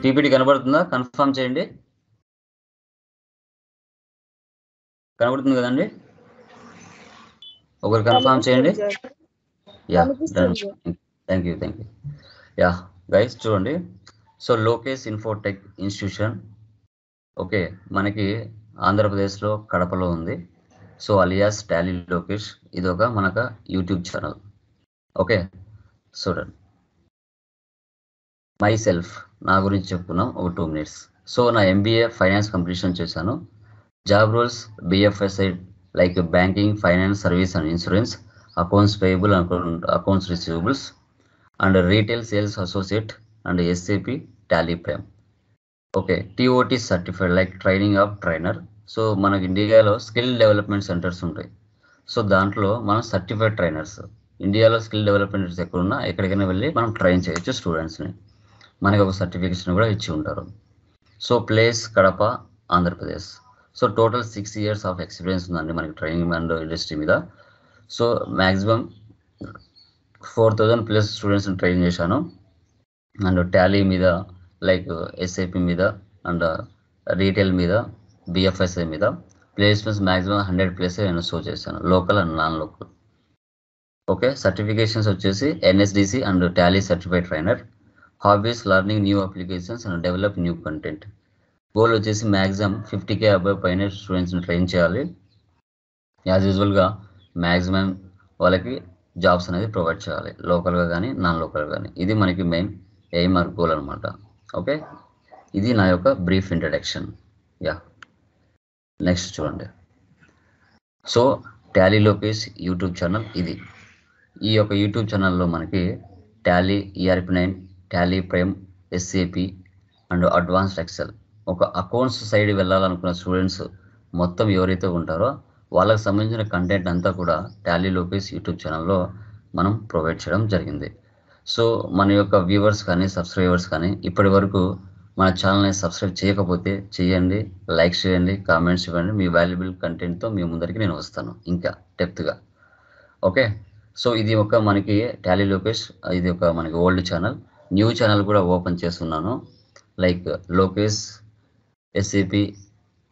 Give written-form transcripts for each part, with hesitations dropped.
PPT కనబడుతుందా? Confirm చేయండి. కనబడుతుంది కదండి? ఒకరు కన్ఫర్మ్ చేయండి. Yeah, thank you. Yeah guys, చూడండి. So Lokesh Infotech institution, okay, మనకి ఆంధ్రప్రదేశ్లో కడపలో ఉంది. సో అలియాస్ టాలీ లోకేష్, ఇది ఒక మనకు యూట్యూబ్ ఛానల్. ఓకే, చూడండి. మై సెల్ఫ్, నా గురించి చెప్పుకున్నాం ఒక 2 minutes. సో నా MBA ఫైనాన్స్ కంప్లీషన్ చేశాను. Job roles BFSI like banking, finance, service and insurance, accounts payable, accounts receivables and retail sales associate and SAP Tally Prime. Okay, TOT certified like training of trainer. So మనకి ఇండియాలో skill development centers ఉంటాయి. So దాంట్లో మనం certified trainers, ఇండియాలో skill development ఎక్కడున్నా ఎక్కడికైనా వెళ్ళి మనం ట్రైన్ చేయొచ్చు స్టూడెంట్స్ని. మనకి ఒక సర్టిఫికేషన్ కూడా ఇచ్చి ఉంటారు. So place Kadapa, Andhra Pradesh. So total 6 years of experience ఉందండి మనకి ట్రైనింగ్ అండ్ ఇండస్ట్రీ మీద. సో మ్యాక్సిమం 4,000+ స్టూడెంట్స్ని ట్రైన్ చేశాను. అండ్ టాలీ మీద, లైక్ SAP మీద అండ్ రీటైల్ మీద, BFSI మీద ప్లేస్మెంట్స్ మ్యాక్సిమం 100+ నేను షో చేశాను, local and non local. Okay, certifications వచ్చేసి NSDC and Tally certified trainer. Hobbies learning new applications and develop new content. Goal వచ్చేసి maximum 50K above పైన స్టూడెంట్స్ని train చేయాలి. యాజ్ యూజువల్గా మ్యాక్సిమం వాళ్ళకి జాబ్స్ అనేది ప్రొవైడ్ చేయాలి, లోకల్గా కానీ నాన్ లోకల్గా కానీ. ఇది మనకి మెయిన్ ఎయిమ్ ఆర్ గోల్ అనమాట. ఓకే, ఇది నా యొక్క బ్రీఫ్ ఇంట్రడక్షన్. యా, నెక్స్ట్ చూడండి. So Tally Lokesh YouTube channel ఇది. ఈ యొక్క యూట్యూబ్ ఛానల్లో మనకి Tally, ERP9, Tally prime, SAP and advanced Excel, ఒక అకౌంట్స్ సైడ్ వెళ్ళాలనుకున్న స్టూడెంట్స్ మొత్తం ఎవరైతే ఉంటారో వాళ్ళకి సంబంధించిన కంటెంట్ అంతా కూడా టాలీ లోకేష్ యూట్యూబ్ ఛానల్లో మనం ప్రొవైడ్ చేయడం జరిగింది. సో మన యొక్క వ్యూవర్స్ కానీ సబ్స్క్రైబర్స్ కానీ ఇప్పటి వరకు మన ఛానల్ని సబ్స్క్రైబ్ చేయకపోతే చేయండి, లైక్ చేయండి, కామెంట్స్ ఇవ్వండి. మీ వాల్యుబుల్ కంటెంట్తో మీ ముందరికి నేను వస్తాను ఇంకా డెప్త్గా. ఓకే, సో ఇది ఒక మనకి టాలీ లోకేష్, ఇది ఒక మనకి ఓల్డ్ ఛానల్. న్యూ ఛానల్ కూడా ఓపెన్ చేస్తున్నాను, like Lokesh SAP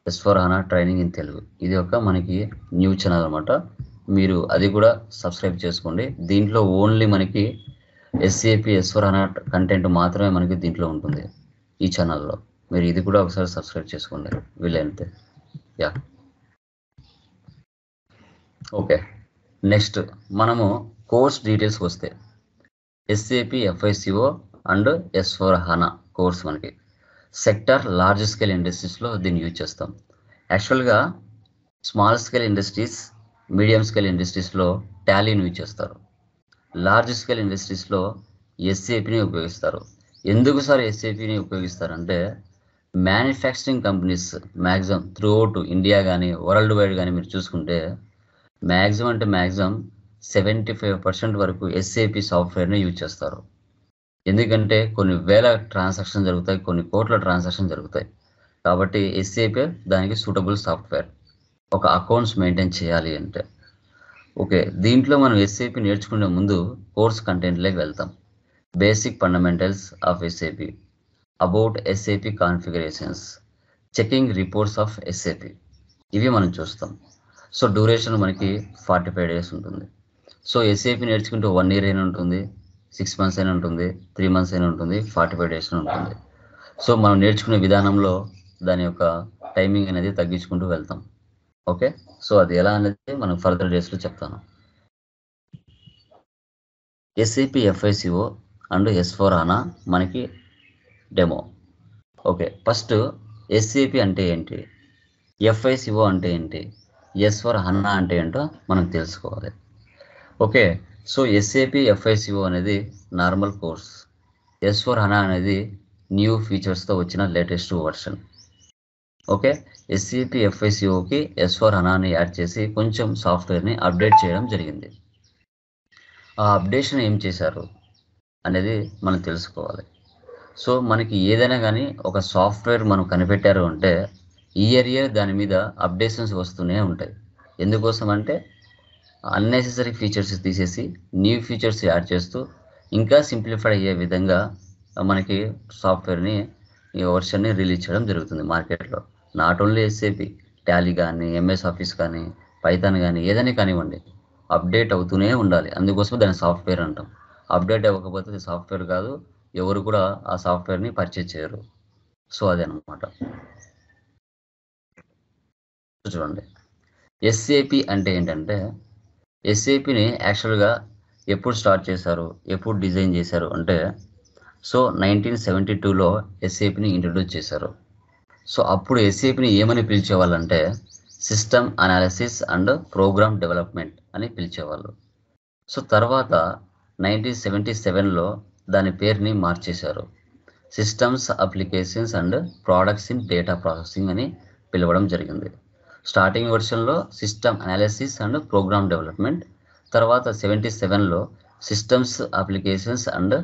S/4HANA training in Telugu. ఇది ఒక మనకి న్యూ ఛానల్ అనమాట. మీరు అది కూడా సబ్స్క్రైబ్ చేసుకోండి. దీంట్లో ఓన్లీ మనకి SAP S/4HANA కంటెంట్ మాత్రమే మనకి దీంట్లో ఉంటుంది ఈ ఛానల్లో. మీరు ఇది కూడా ఒకసారి సబ్స్క్రైబ్ చేసుకోండి వీలైతే. Yeah, okay. నెక్స్ట్ మనము కోర్స్ డీటెయిల్స్కి వస్తే SAP FICO and S/4HANA course మనకి సెక్టర్ లార్జ్ స్కేల్ ఇండస్ట్రీస్లో దీన్ని యూజ్ చేస్తాం. యాక్చువల్గా small scale industries, medium scale ఇండస్ట్రీస్లో టాలీని యూజ్ చేస్తారు. లార్జ్ స్కేల్ ఇండస్ట్రీస్లో SAPని ఉపయోగిస్తారు. ఎందుకు సార్ SAPని ఉపయోగిస్తారంటే manufacturing companies maximum throughout India కానీ వరల్డ్ వైడ్ కానీ మీరు చూసుకుంటే మ్యాక్సిమం అంటే మ్యాక్సిమం 75% వరకు SAP సాఫ్ట్వేర్ని యూజ్ చేస్తారు. ఎందుకంటే కొన్ని వేల ట్రాన్సాక్షన్ జరుగుతాయి, కొన్ని కోట్ల ట్రాన్సాక్షన్ జరుగుతాయి. కాబట్టి SAP దానికి సూటబుల్ సాఫ్ట్వేర్ ఒక అకౌంట్స్ మెయింటైన్ చేయాలి అంటే. ఓకే, దీంట్లో మనం SAP నేర్చుకునే ముందు కోర్స్ కంటెంట్లోకి వెళ్తాం. Basic fundamentals of SAP, about SAP configurations, checking reports of SAP, ఇవి మనం చూస్తాం. సో డ్యూరేషన్ మనకి 45 days ఉంటుంది. సో SAP నేర్చుకుంటే 1 year అయినా ఉంటుంది, 6 months అయినా ఉంటుంది, 3 months అయినా ఉంటుంది, 45 days ఉంటుంది. సో మనం నేర్చుకునే విధానంలో దాని యొక్క టైమింగ్ అనేది తగ్గించుకుంటూ వెళ్తాం. ఓకే, సో అది ఎలా అనేది మనం ఫర్దర్ డేస్లో చెప్తాను. SAP FICO అండ్ S/4HANA మనకి డెమో. ఓకే, ఫస్ట్ SAP అంటే ఏంటి, FICO అంటే ఏంటి, S/4HANA అంటే ఏంటో మనం తెలుసుకోవాలి. ఓకే, సో SAP FICO అనేది నార్మల్ కోర్స్, S/4HANA అనేది న్యూ ఫీచర్స్తో వచ్చిన లేటెస్ట్ వర్షన్. ఓకే, SAP FICOకి S/4HANAని యాడ్ చేసి కొంచెం సాఫ్ట్వేర్ని అప్డేట్ చేయడం జరిగింది. ఆ అప్డేషన్ ఏం చేశారు అనేది మనం తెలుసుకోవాలి. సో మనకి ఏదైనా కానీ ఒక సాఫ్ట్వేర్ మనం కనిపెట్టారు అంటే ఇయర్ దాని మీద అప్డేషన్స్ వస్తూనే ఉంటాయి. ఎందుకోసం అంటే అన్నెసెసరీ ఫీచర్స్ తీసేసి న్యూ ఫీచర్స్ యాడ్ చేస్తూ ఇంకా సింప్లిఫై అయ్యే విధంగా మనకి సాఫ్ట్వేర్ని ఈ వర్షన్ని రిలీజ్ చేయడం జరుగుతుంది మార్కెట్లో. నాట్ ఓన్లీ ఎస్ఏపి, టాలీ కానీ, ఎంఎస్ ఆఫీస్ కానీ, పైథాన్ కానీ, ఏదైనా కానివ్వండి, అప్డేట్ అవుతూనే ఉండాలి. అందుకోసం దాన్ని సాఫ్ట్వేర్ అంటాం. అప్డేట్ అవ్వకపోతే అది సాఫ్ట్వేర్ కాదు, ఎవరు కూడా ఆ సాఫ్ట్వేర్ని పర్చేజ్ చేయరు. సో అదనమాట. చూడండి, ఎస్ఏపి అంటే ఏంటంటే, ఎస్ఏపిని యాక్చువల్గా ఎప్పుడు స్టార్ట్ చేశారు, ఎప్పుడు డిజైన్ చేశారు అంటే, సో 1972లో ఎస్ఏపిని ఇంట్రడ్యూస్ చేశారు. సో అప్పుడు ఎస్ఏపిని ఏమని పిలిచేవాళ్ళంటే system analysis and program development అని పిలిచేవాళ్ళు. సో తర్వాత 1977లో దాని పేరుని మార్చేశారు. Systems applications and products in data processing అని పిలవడం జరిగింది. స్టార్టింగ్ వర్షన్లో system analysis and program development, తర్వాత 77లో systems applications and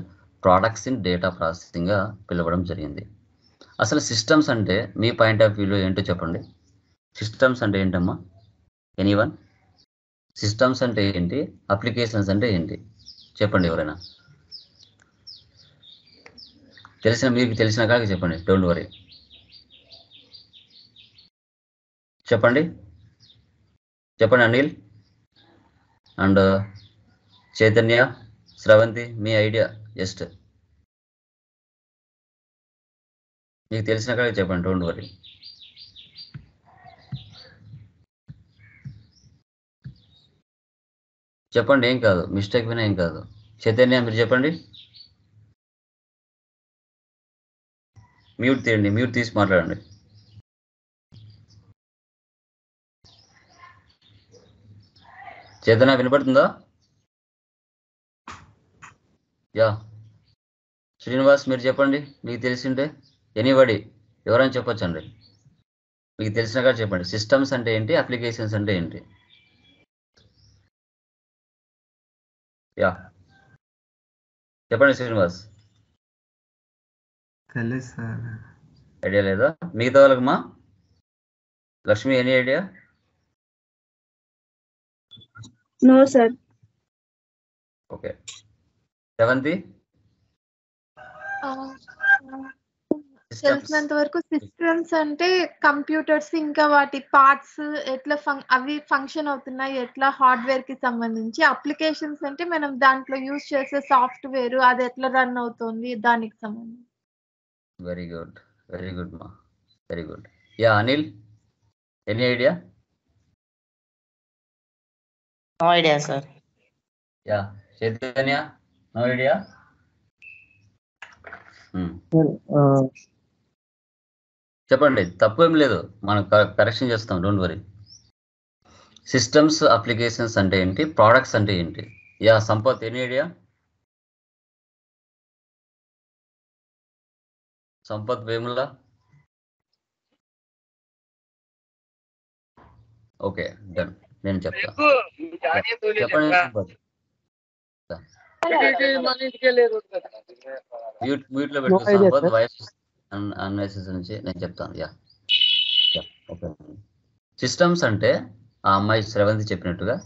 products in data ప్రాసెసింగ్గా పిలవడం జరిగింది. అసలు సిస్టమ్స్ అంటే మీ పాయింట్ ఆఫ్ వ్యూలో ఏంటో చెప్పండి. సిస్టమ్స్ అంటే ఏంటమ్మా? ఎనీవన్? సిస్టమ్స్ అంటే ఏంటి, అప్లికేషన్స్ అంటే ఏంటి చెప్పండి ఎవరైనా. మీకు తెలిసిన కాడికి చెప్పండి, డోంట్ వరీ. చెప్పండి Anil and Chaitanya, Sravanthi, me idea just మీకు తెలిసిన కాడికి చెప్పండి, డోంట్ వరీ. చెప్పండి, ఏం కాదు, మిస్టేక్ వినా ఏం కాదు. చైతన్య మీరు చెప్పండి. మ్యూట్ తీయండి, మ్యూట్ తీసి మాట్లాడండి. చైతన్య వినపడుతుందా? యా. శ్రీనివాస్ మీరు చెప్పండి, మీకు తెలిసింటే. ఎనీబడి, ఎవరైనా చెప్పొచ్చండి, మీకు తెలిసినగా చెప్పండి. సిస్టమ్స్ అంటే ఏంటి, అప్లికేషన్స్ అంటే ఏంటి? యా చెప్పండి శ్రీనివాస్. తెలుసు సార్. ఐడియా లేదా మిగతా వాళ్ళకమ్మా? Lakshmi, any idea? No sir. Okay. Seventh తెలిసినంత వరకు సిస్టమ్స్ అంటే కంప్యూటర్స్, ఇంకా వాటి పార్ట్స్ ఎట్లా అవి ఫంక్షన్ అవుతున్నాయి, ఎట్లా హార్డ్వేర్ కి సంబంధించి. అప్లికేషన్స్ అంటే మనం దాంట్లో యూజ్ చేసే సాఫ్ట్వేర్ అది ఎట్లా రన్ అవుతుంది దానికి సంబంధించి. వెరీ గుడ్, వెరీ గుడ్ మా, very good. Yeah Anil, any idea? No idea sir. Yeah Chaitanya, no idea? చెప్పండి, తప్పు ఏం లేదు, మనం కరెక్షన్ చేస్తాం, డోంట్ వరీ. సిస్టమ్స్ అప్లికేషన్స్ అంటే ఏంటి, ప్రోడక్ట్స్ అంటే ఏంటి? Yeah Sampath, any idea? Sampath Vemula. Okay done, నేను చెప్తాను. చెప్పండి సంపత్. మ్యూట్ లో పెట్టు సంపత్, వాయిస్ అన్నెసెసరీ నుంచి నేను చెప్తాను. Yeah okay. సిస్టమ్స్ అంటే ఆ అమ్మాయి శ్రవంతి చెప్పినట్టుగా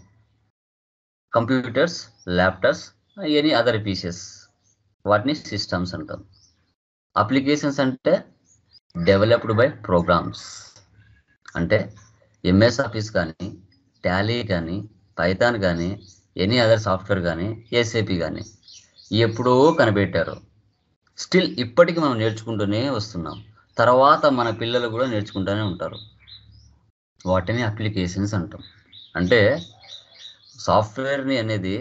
computers, laptops, any other pieces, వాటిని సిస్టమ్స్ అంటాం. అప్లికేషన్స్ అంటే డెవలప్డ్ బై ప్రోగ్రామ్స్, అంటే ఎంఎస్ ఆఫీస్ కానీ, టాలీ కానీ, పైథాన్ కానీ, ఎనీ అదర్ సాఫ్ట్వేర్ కానీ, ఎస్ఏపి కానీ ఎప్పుడో కనిపెట్టారు. స్టిల్ ఇప్పటికీ మనం నేర్చుకుంటూనే వస్తున్నాం, తర్వాత మన పిల్లలు కూడా నేర్చుకుంటూనే ఉంటారు. వాటిని అప్లికేషన్స్ అంటాం. అంటే సాఫ్ట్వేర్ని అనేది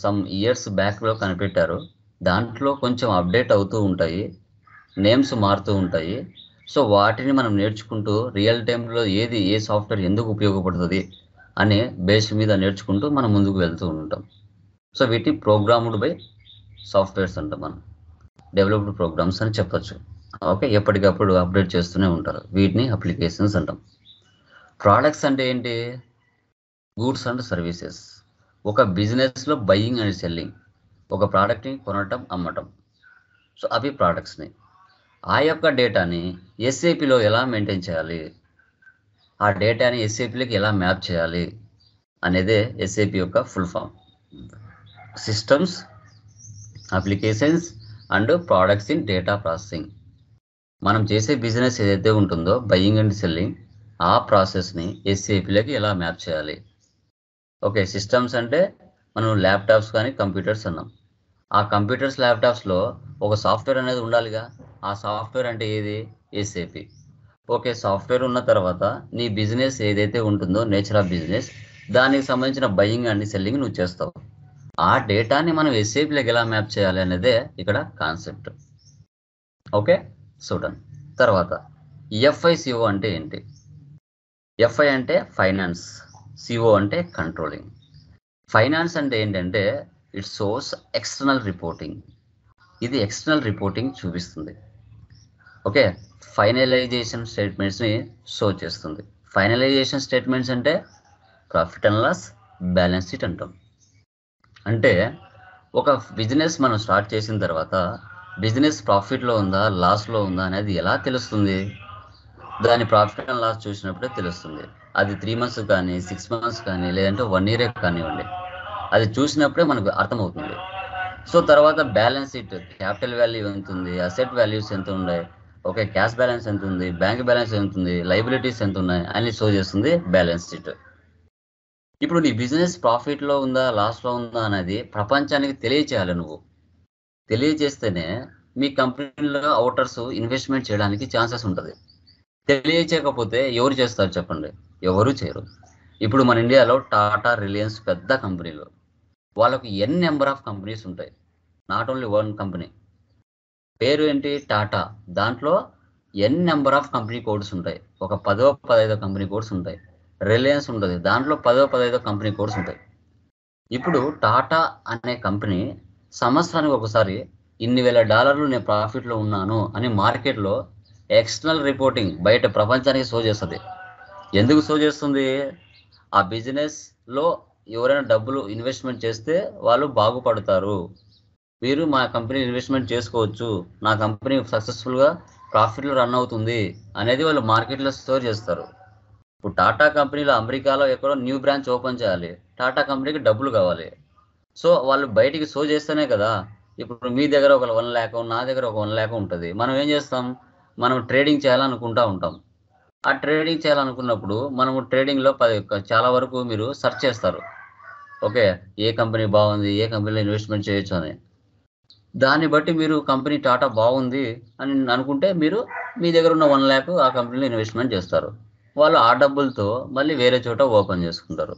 సమ్ ఇయర్స్ బ్యాక్లో కనిపెట్టారు, దాంట్లో కొంచెం అప్డేట్ అవుతూ ఉంటాయి, నేమ్స్ మారుతూ ఉంటాయి. సో వాటిని మనం నేర్చుకుంటూ రియల్ టైంలో ఏ సాఫ్ట్వేర్ ఎందుకు ఉపయోగపడుతుంది అనే బేస్ మీద నేర్చుకుంటూ మనం ముందుకు వెళ్తూ ఉంటాం. సో వీటిని ప్రోగ్రామ్డ్ బై సాఫ్ట్వేర్స్ అంటాం, మనం డెవలప్డ్ ప్రోగ్రామ్స్ అని చెప్పచ్చు. ఓకే, ఎప్పటికప్పుడు అప్డేట్ చేస్తూనే ఉంటారు, వీటిని అప్లికేషన్స్ అంటాం. ప్రోడక్ట్స్ అంటే ఏంటి? Goods and services. ఒక బిజినెస్లో బయింగ్ అండ్ సెల్లింగ్, ఒక ప్రోడక్ట్ని కొనటం, అమ్మటం. సో అవి ప్రోడక్ట్స్ని. ఆ యొక్క డేటాని ఎస్ఏపిలో ఎలా మెయింటైన్ చేయాలి, ఆ డేటాని ఎస్ఏపిలోకి ఎలా మ్యాప్ చేయాలి అనేదే ఎస్ఏపి యొక్క full form. Systems, applications and products in data processing. మనం చేసే బిజినెస్ ఏదైతే ఉంటుందో బయింగ్ అండ్ సెల్లింగ్, ఆ ప్రాసెస్ని ఎస్ఏపిలోకి ఎలా మ్యాప్ చేయాలి. ఓకే, సిస్టమ్స్ అంటే మనం ల్యాప్టాప్స్ కానీ కంప్యూటర్స్ అన్నాం. ఆ కంప్యూటర్స్ ల్యాప్టాప్స్లో ఒక సాఫ్ట్వేర్ అనేది ఉండాలిగా. ఆ సాఫ్ట్వేర్ అంటే ఏది? ఎస్ఏపి. ఓకే, సాఫ్ట్వేర్ ఉన్న తర్వాత నీ బిజినెస్ ఏదైతే ఉంటుందో నేచర్ ఆఫ్ బిజినెస్, దానికి సంబంధించిన బయింగ్ అండ్ సెల్లింగ్ నువ్వు చేస్తావు. ఆ డేటాని మనం ఎస్ఏపిలోకి ఎలా మ్యాప్ చేయాలి అనేదే ఇక్కడ కాన్సెప్ట్. ఓకే, చూడండి. తర్వాత ఎఫ్ఐసిఓ అంటే ఏంటి? ఎఫ్ఐ అంటే ఫైనాన్స్, సిఓ అంటే కంట్రోలింగ్. ఫైనాన్స్ అంటే ఏంటంటే ఇట్ షోస్ ఎక్స్టర్నల్ రిపోర్టింగ్. ఇది ఎక్స్టర్నల్ రిపోర్టింగ్ చూపిస్తుంది. ఓకే, ఫైనలైజేషన్ స్టేట్మెంట్స్ని షో చేస్తుంది. ఫైనలైజేషన్ స్టేట్మెంట్స్ అంటే profit and loss, balance sheet అంటాం. అంటే ఒక బిజినెస్ మనం స్టార్ట్ చేసిన తర్వాత బిజినెస్ ప్రాఫిట్లో ఉందా లాస్లో ఉందా అనేది ఎలా తెలుస్తుంది? దాని ప్రాఫిట్ అండ్ లాస్ చూసినప్పుడే తెలుస్తుంది. అది 3 months కానీ 6 months కానీ లేదంటే 1 year కానివ్వండి, అది చూసినప్పుడే మనకు అర్థమవుతుంది. సో తర్వాత బ్యాలెన్స్ షీట్, క్యాపిటల్ వాల్యూ ఎంత ఉంది, అసెట్ వాల్యూస్ ఎంత ఉన్నాయి, ఓకే, క్యాష్ బ్యాలెన్స్ ఎంత ఉంది, బ్యాంక్ బ్యాలెన్స్ ఎంత ఉంది, లైబిలిటీస్ ఎంత ఉన్నాయి అని షో చేస్తుంది బ్యాలెన్స్ షీట్. ఇప్పుడు నీ బిజినెస్ ప్రాఫిట్లో ఉందా లాస్లో ఉందా అనేది ప్రపంచానికి తెలియచేయాలి. నువ్వు తెలియచేస్తేనే మీ కంపెనీలో అవుటర్స్ ఇన్వెస్ట్మెంట్ చేయడానికి ఛాన్సెస్ ఉంటుంది. తెలియచేయకపోతే ఎవరు చేస్తారు చెప్పండి? ఎవరు చేయరు. ఇప్పుడు మన ఇండియాలో టాటా, రిలయన్స్ పెద్ద కంపెనీలు, వాళ్ళకు ఎన్ నెంబర్ ఆఫ్ కంపెనీస్ ఉంటాయి. Not only one company. పేరు ఏంటి? టాటా. దాంట్లో ఎన్ నెంబర్ ఆఫ్ కంపెనీ కోడ్స్ ఉంటాయి. ఒక 10-15 కంపెనీ కోడ్స్ ఉంటాయి. రిలయన్స్ ఉంటుంది, దాంట్లో 10-15 కంపెనీ కోడ్స్ ఉంటాయి. ఇప్పుడు టాటా అనే కంపెనీ సంవత్సరానికి ఒకసారి ఇన్ని $1,000 నేను ప్రాఫిట్లో ఉన్నాను అని మార్కెట్లో ఎక్స్టర్నల్ రిపోర్టింగ్ బయట ప్రపంచానికి షో చేస్తుంది. ఎందుకు షో చేస్తుంది? ఆ బిజినెస్లో ఎవరైనా డబ్బులు ఇన్వెస్ట్మెంట్ చేస్తే వాళ్ళు బాగుపడతారు, మీరు మా కంపెనీ ఇన్వెస్ట్మెంట్ చేసుకోవచ్చు, నా కంపెనీ సక్సెస్ఫుల్గా ప్రాఫిట్లో రన్ అవుతుంది అనేది వాళ్ళు మార్కెట్లో స్టోర్ చేస్తారు. ఇప్పుడు టాటా కంపెనీలో అమెరికాలో ఎక్కడో న్యూ బ్రాంచ్ ఓపెన్ చేయాలి, టాటా కంపెనీకి డబ్బులు కావాలి. సో వాళ్ళు బయటికి షో చేస్తేనే కదా. ఇప్పుడు మీ దగ్గర ఒక 1 lakh, నా దగ్గర ఒక 1 lakh ఉంటుంది. మనం ఏం చేస్తాం? మనం ట్రేడింగ్ చేయాలనుకుంటా ఉంటాం. ఆ ట్రేడింగ్ చేయాలనుకున్నప్పుడు మనము ట్రేడింగ్లో చాలా వరకు మీరు సెర్చ్ చేస్తారు. ఓకే, ఏ కంపెనీ బాగుంది, ఏ కంపెనీలో ఇన్వెస్ట్మెంట్ చేయొచ్చు అని. దాన్ని బట్టి మీరు కంపెనీ టాటా బాగుంది అని అనుకుంటే మీరు మీ దగ్గర ఉన్న 1 lakh ఆ కంపెనీలో ఇన్వెస్ట్మెంట్ చేస్తారు. వాళ్ళు ఆ డబ్బులతో మళ్ళీ వేరే చోట ఓపెన్ చేసుకుంటారు.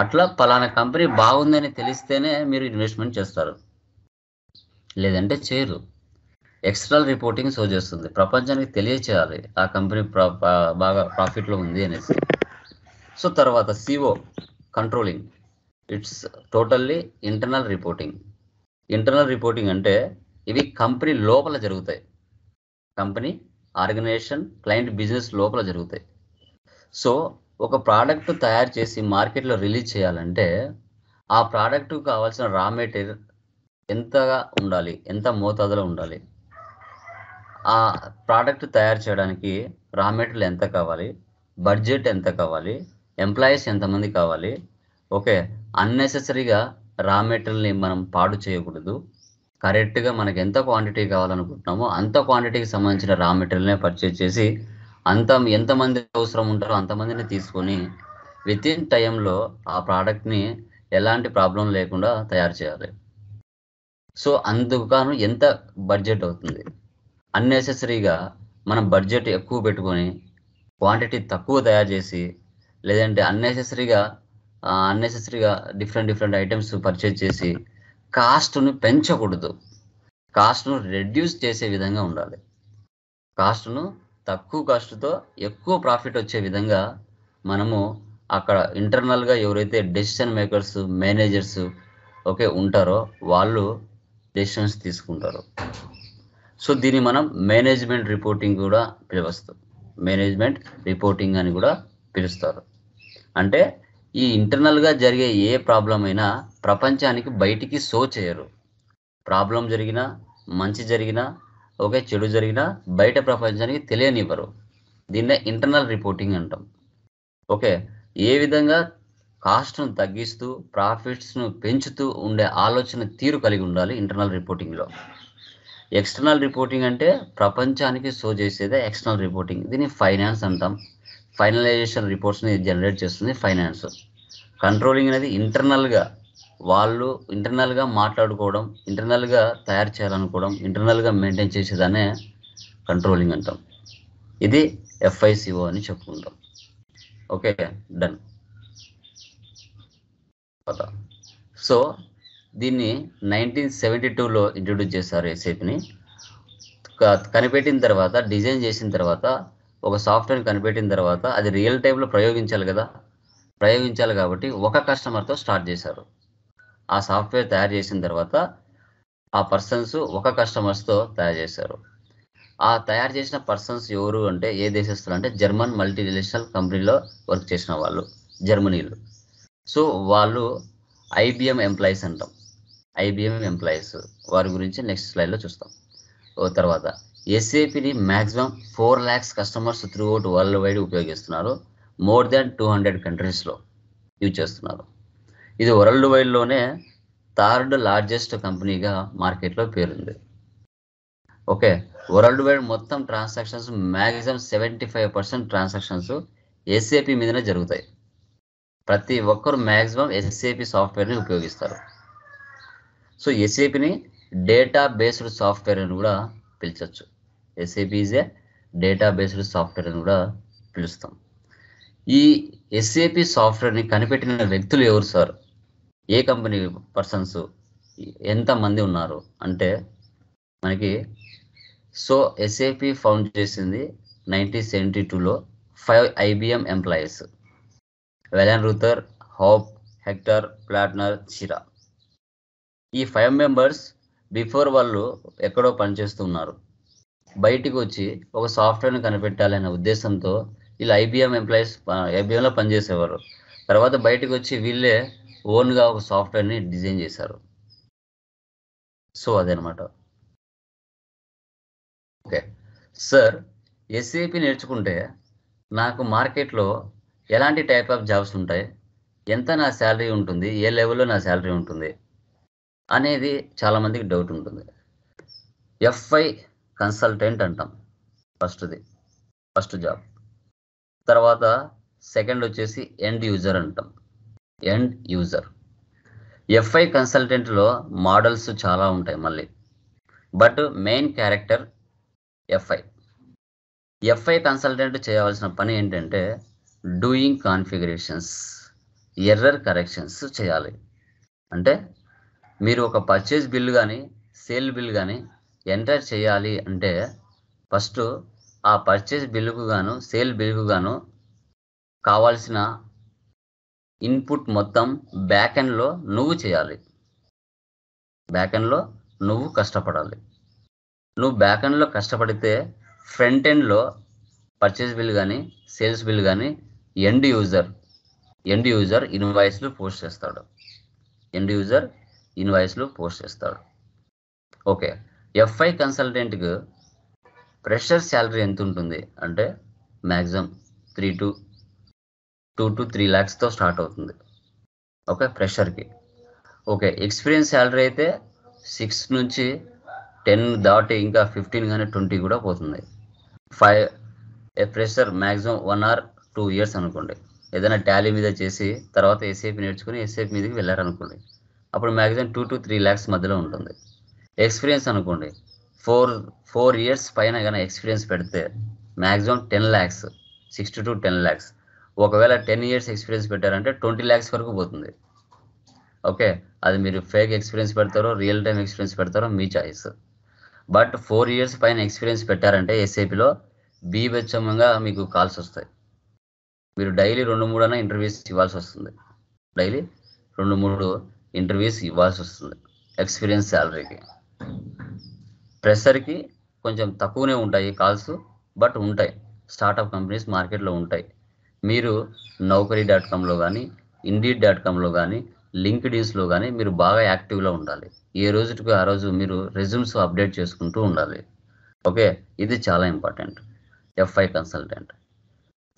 అట్లా పలానా కంపెనీ బాగుందని తెలిస్తేనే మీరు ఇన్వెస్ట్మెంట్ చేస్తారు, లేదంటే చేయరు. ఎక్స్టర్నల్ రిపోర్టింగ్ షో చేస్తుంది, ప్రపంచానికి తెలియచేయాలి ఆ కంపెనీ బాగా ప్రాఫిట్లో ఉంది అనేసి. సో తర్వాత CO, controlling. It's totally internal reporting. Internal reporting అంటే ఇవి కంపెనీ లోపల జరుగుతాయి. కంపెనీ, ఆర్గనైజేషన్, క్లయింట్ బిజినెస్ లోపల జరుగుతాయి. సో ఒక ప్రోడక్ట్ తయారు చేసి మార్కెట్లో రిలీజ్ చేయాలంటే ఆ ప్రోడక్ట్ కావాల్సిన రా మెటీరియల్ ఎంతగా ఉండాలి, ఎంత మోతాదులో ఉండాలి, ఆ ప్రోడక్ట్ తయారు చేయడానికి రా మెటీరియల్ ఎంత కావాలి, బడ్జెట్ ఎంత కావాలి, ఎంప్లాయీస్ ఎంతమంది కావాలి. ఓకే, అన్నెసెసరీగా రా మెటీరియల్ని మనం పాడు చేయకూడదు. కరెక్ట్గా మనకి ఎంత క్వాంటిటీ కావాలనుకుంటున్నామో అంత క్వాంటిటీకి సంబంధించిన రా మెటీరియల్నే పర్చేజ్ చేసి ఎంతమంది అవసరం ఉంటారో అంతమందిని తీసుకొని విత్ ఇన్ టైంలో ఆ ప్రోడక్ట్ని ఎలాంటి ప్రాబ్లం లేకుండా తయారు చేయాలి. సో అందుకు గాను ఎంత బడ్జెట్ అవుతుంది? అన్నెసెసరీగా మనం బడ్జెట్ ఎక్కువ పెట్టుకొని క్వాంటిటీ తక్కువ తయారు చేసి, లేదంటే అన్నెసెసరీగా డిఫరెంట్ ఐటమ్స్ పర్చేజ్ చేసి కాస్ట్ను పెంచకూడదు. కాస్ట్ను రెడ్యూస్ చేసే విధంగా ఉండాలి. కాస్ట్ను తక్కువ కాస్ట్తో ఎక్కువ ప్రాఫిట్ వచ్చే విధంగా మనము అక్కడ ఇంటర్నల్గా ఎవరైతే డెసిషన్ మేకర్స్, మేనేజర్స్ ఓకే ఉంటారో వాళ్ళు డెసిషన్స్ తీసుకుంటారు. సో దీన్ని మనం మేనేజ్మెంట్ రిపోర్టింగ్ కూడా పిలుస్తాం. మేనేజ్మెంట్ రిపోర్టింగ్ అని కూడా పిలుస్తారు. అంటే ఈ ఇంటర్నల్గా జరిగే ఏ ప్రాబ్లం అయినా ప్రపంచానికి బయటికి షో చేయరు. ప్రాబ్లం జరిగినా, మంచి జరిగినా, ఓకే, చెడు జరిగినా బయట ప్రపంచానికి తెలియనివ్వరు. దీన్నే ఇంటర్నల్ రిపోర్టింగ్ అంటాం. ఓకే, ఏ విధంగా కాస్ట్ను తగ్గిస్తూ ప్రాఫిట్స్ను పెంచుతూ ఉండే ఆలోచన తీరు కలిగి ఉండాలి ఇంటర్నల్ రిపోర్టింగ్లో. ఎక్స్టర్నల్ రిపోర్టింగ్ అంటే ప్రపంచానికి షో చేసేదే ఎక్స్టర్నల్ రిపోర్టింగ్. దీన్ని ఫైనాన్స్ అంటాం. ఫైనలైజేషన్ రిపోర్ట్స్ని జనరేట్ చేస్తుంది ఫైనాన్స్. కంట్రోలింగ్ అనేది ఇంటర్నల్గా వాళ్ళు ఇంటర్నల్గా మాట్లాడుకోవడం, ఇంటర్నల్గా తయారు చేయాలనుకోవడం, ఇంటర్నల్గా మెయింటైన్ చేసేదాన్నే కంట్రోలింగ్ అంటాం. ఇది FICO అని చెప్పుకుంటాం. Okay, done. సో దీన్ని 1972లో ఇంట్రొడ్యూస్ చేశారు SAPని. కనిపెట్టిన తర్వాత, డిజైన్ చేసిన తర్వాత, ఒక సాఫ్ట్వేర్ కనిపెట్టిన తర్వాత అది రియల్ టైంలో ప్రయోగించాలి కదా, ప్రయోగించాలి కాబట్టి ఒక కస్టమర్తో స్టార్ట్ చేశారు. ఆ సాఫ్ట్వేర్ తయారు చేసిన తర్వాత ఆ పర్సన్స్ ఒక కస్టమర్స్తో తయారు చేశారు. ఆ తయారు చేసిన పర్సన్స్ ఎవరు అంటే ఏ దేశస్తులు అంటే జర్మన్ మల్టీనేషనల్ కంపెనీలో వర్క్ చేసిన వాళ్ళు, జర్మనీలో. సో వాళ్ళు IBM ఎంప్లాయీస్ అంటాం. IBM ఎంప్లాయీస్ వారి గురించి నెక్స్ట్ స్లైడ్లో చూస్తాం. తర్వాత SAPని maximum 4 lakhs customers throughout world wide ఉపయోగిస్తున్నారు. మోర్ దాన్ 200 కంట్రీస్లో యూజ్ చేస్తున్నారు. ఇది వరల్డ్ వైడ్లోనే 3rd లార్జెస్ట్ కంపెనీగా మార్కెట్లో పేరుంది. ఓకే, వరల్డ్ వైడ్ మొత్తం ట్రాన్సాక్షన్స్ మ్యాక్సిమం 75% ట్రాన్సాక్షన్స్ SAP మీదనే జరుగుతాయి. ప్రతి ఒక్కరు మ్యాక్సిమం SAP సాఫ్ట్వేర్ని ఉపయోగిస్తారు. సో SAPని డేటా బేస్డ్ సాఫ్ట్వేర్ అని కూడా పిలిచవచ్చు. SAP is a data based software అని కూడా పిలుస్తాం. ఈ SAP సాఫ్ట్వేర్ని కనిపెట్టిన వ్యక్తులు ఎవరు సార్, ఏ కంపెనీ పర్సన్స్, ఎంతమంది ఉన్నారు అంటే మనకి సో SAP ఫౌండ్ చేసింది 1972లో 5 IBM ఎంప్లాయీస్: వెలెన్ రూథర్, హోప్, హెక్టర్, ప్లాట్నర్, చిరా. ఈ 5 మెంబర్స్ బిఫోర్ వాళ్ళు ఎక్కడో పనిచేస్తున్నారు, బయటికి వచ్చి ఒక సాఫ్ట్వేర్ని కనిపెట్టాలనే ఉద్దేశంతో వీళ్ళు IBM ఎంప్లాయీస్ IBMలో పనిచేసేవారు. తర్వాత బయటకు వచ్చి వీళ్ళే ఓన్గా ఒక సాఫ్ట్వేర్ని డిజైన్ చేశారు. సో అదనమాట. ఓకే సార్, SAP నేర్చుకుంటే నాకు మార్కెట్లో ఎలాంటి టైప్ ఆఫ్ జాబ్స్ ఉంటాయి, ఎంత నా శాలరీ ఉంటుంది, ఏ లెవెల్లో నా శాలరీ ఉంటుంది అనేది చాలామందికి డౌట్ ఉంటుంది. FI కన్సల్టెంట్ అంటాం ఫస్ట్ జాబ్. తర్వాత సెకండ్ వచ్చేసి ఎండ్ యూజర్ అంటాం. End user. FI కన్సల్టెంట్లో మోడల్స్ చాలా ఉంటాయి మళ్ళీ, but main character FI consultant చేయవలసిన పని ఏంటంటే డూయింగ్ కాన్ఫిగరేషన్స్, ఎర్రర్ కరెక్షన్స్ చేయాలి. అంటే మీరు ఒక పర్చేజ్ బిల్ కానీ సేల్ బిల్ కానీ ఎంటర్ చేయాలి అంటే ఫస్ట్ ఆ పర్చేజ్ బిల్లుకు గాను సేల్ బిల్లుకు గాను కావాల్సిన ఇన్పుట్ మొత్తం బ్యాక్ ఎండ్లో నువ్వు చేయాలి. బ్యాక్ ఎండ్లో నువ్వు కష్టపడాలి. నువ్వు బ్యాక్ ఎండ్లో కష్టపడితే ఫ్రంట్ ఎండ్లో పర్చేజ్ బిల్ కానీ సేల్స్ బిల్ కానీ ఎండ్ యూజర్ ఇన్వాయిస్లు పోస్ట్ చేస్తాడు. ఓకే, FI కన్సల్టెంట్కి ఫ్రెషర్ శాలరీ ఎంత ఉంటుంది అంటే మ్యాక్సిమం 2 to 3 lakhsతో స్టార్ట్ అవుతుంది. ఓకే, ఫ్రెషర్కి. ఓకే, ఎక్స్పీరియన్స్ శాలరీ అయితే 6 నుంచి 10 దాటి ఇంకా 15 కానీ 20 కూడా పోతుంది. ఫ్రెషర్ మ్యాక్సిమం 1 or 2 years అనుకోండి. ఏదైనా టాలీ మీద చేసి తర్వాత SAP నేర్చుకుని SAP మీదకి వెళ్ళారనుకోండి, అప్పుడు మ్యాక్సిమం 2 to 3 lakhs మధ్యలో ఉంటుంది. ఎక్స్పీరియన్స్ అనుకోండి, 4 years పైన కానీ ఎక్స్పీరియన్స్ పెడితే మ్యాక్సిమం 10 lakhs, 6 to 10 lakhs. ఒకవేళ 10 years ఎక్స్పీరియన్స్ పెట్టారంటే 20 lakhs వరకు పోతుంది. ఓకే, అది మీరు ఫేక్ ఎక్స్పీరియన్స్ పెడతారో రియల్ టైం ఎక్స్పీరియన్స్ పెడతారో మీ చాయిస్. బట్ 4 years పైన ఎక్స్పీరియన్స్ పెట్టారంటే SAPలో బీభత్సంగా మీకు కాల్స్ వస్తాయి. మీరు డైలీ 2-3 ఇంటర్వ్యూస్ ఇవ్వాల్సి వస్తుంది. ఎక్స్పీరియన్స్ శాలరీకి. ఫ్రెషర్కి కొంచెం తక్కువనే ఉంటాయి కాల్స్, బట్ ఉంటాయి. స్టార్టప్ కంపెనీస్ మార్కెట్లో ఉంటాయి. మీరు Naukri.comలో కానీ Indeed.comలో కానీ లింక్డ్ఇన్స్లో కానీ మీరు బాగా యాక్టివ్లో ఉండాలి. ఏ రోజుకి ఆ రోజు మీరు రెజ్యూమ్స్ అప్డేట్ చేసుకుంటూ ఉండాలి. ఓకే, ఇది చాలా ఇంపార్టెంట్. FI consultant.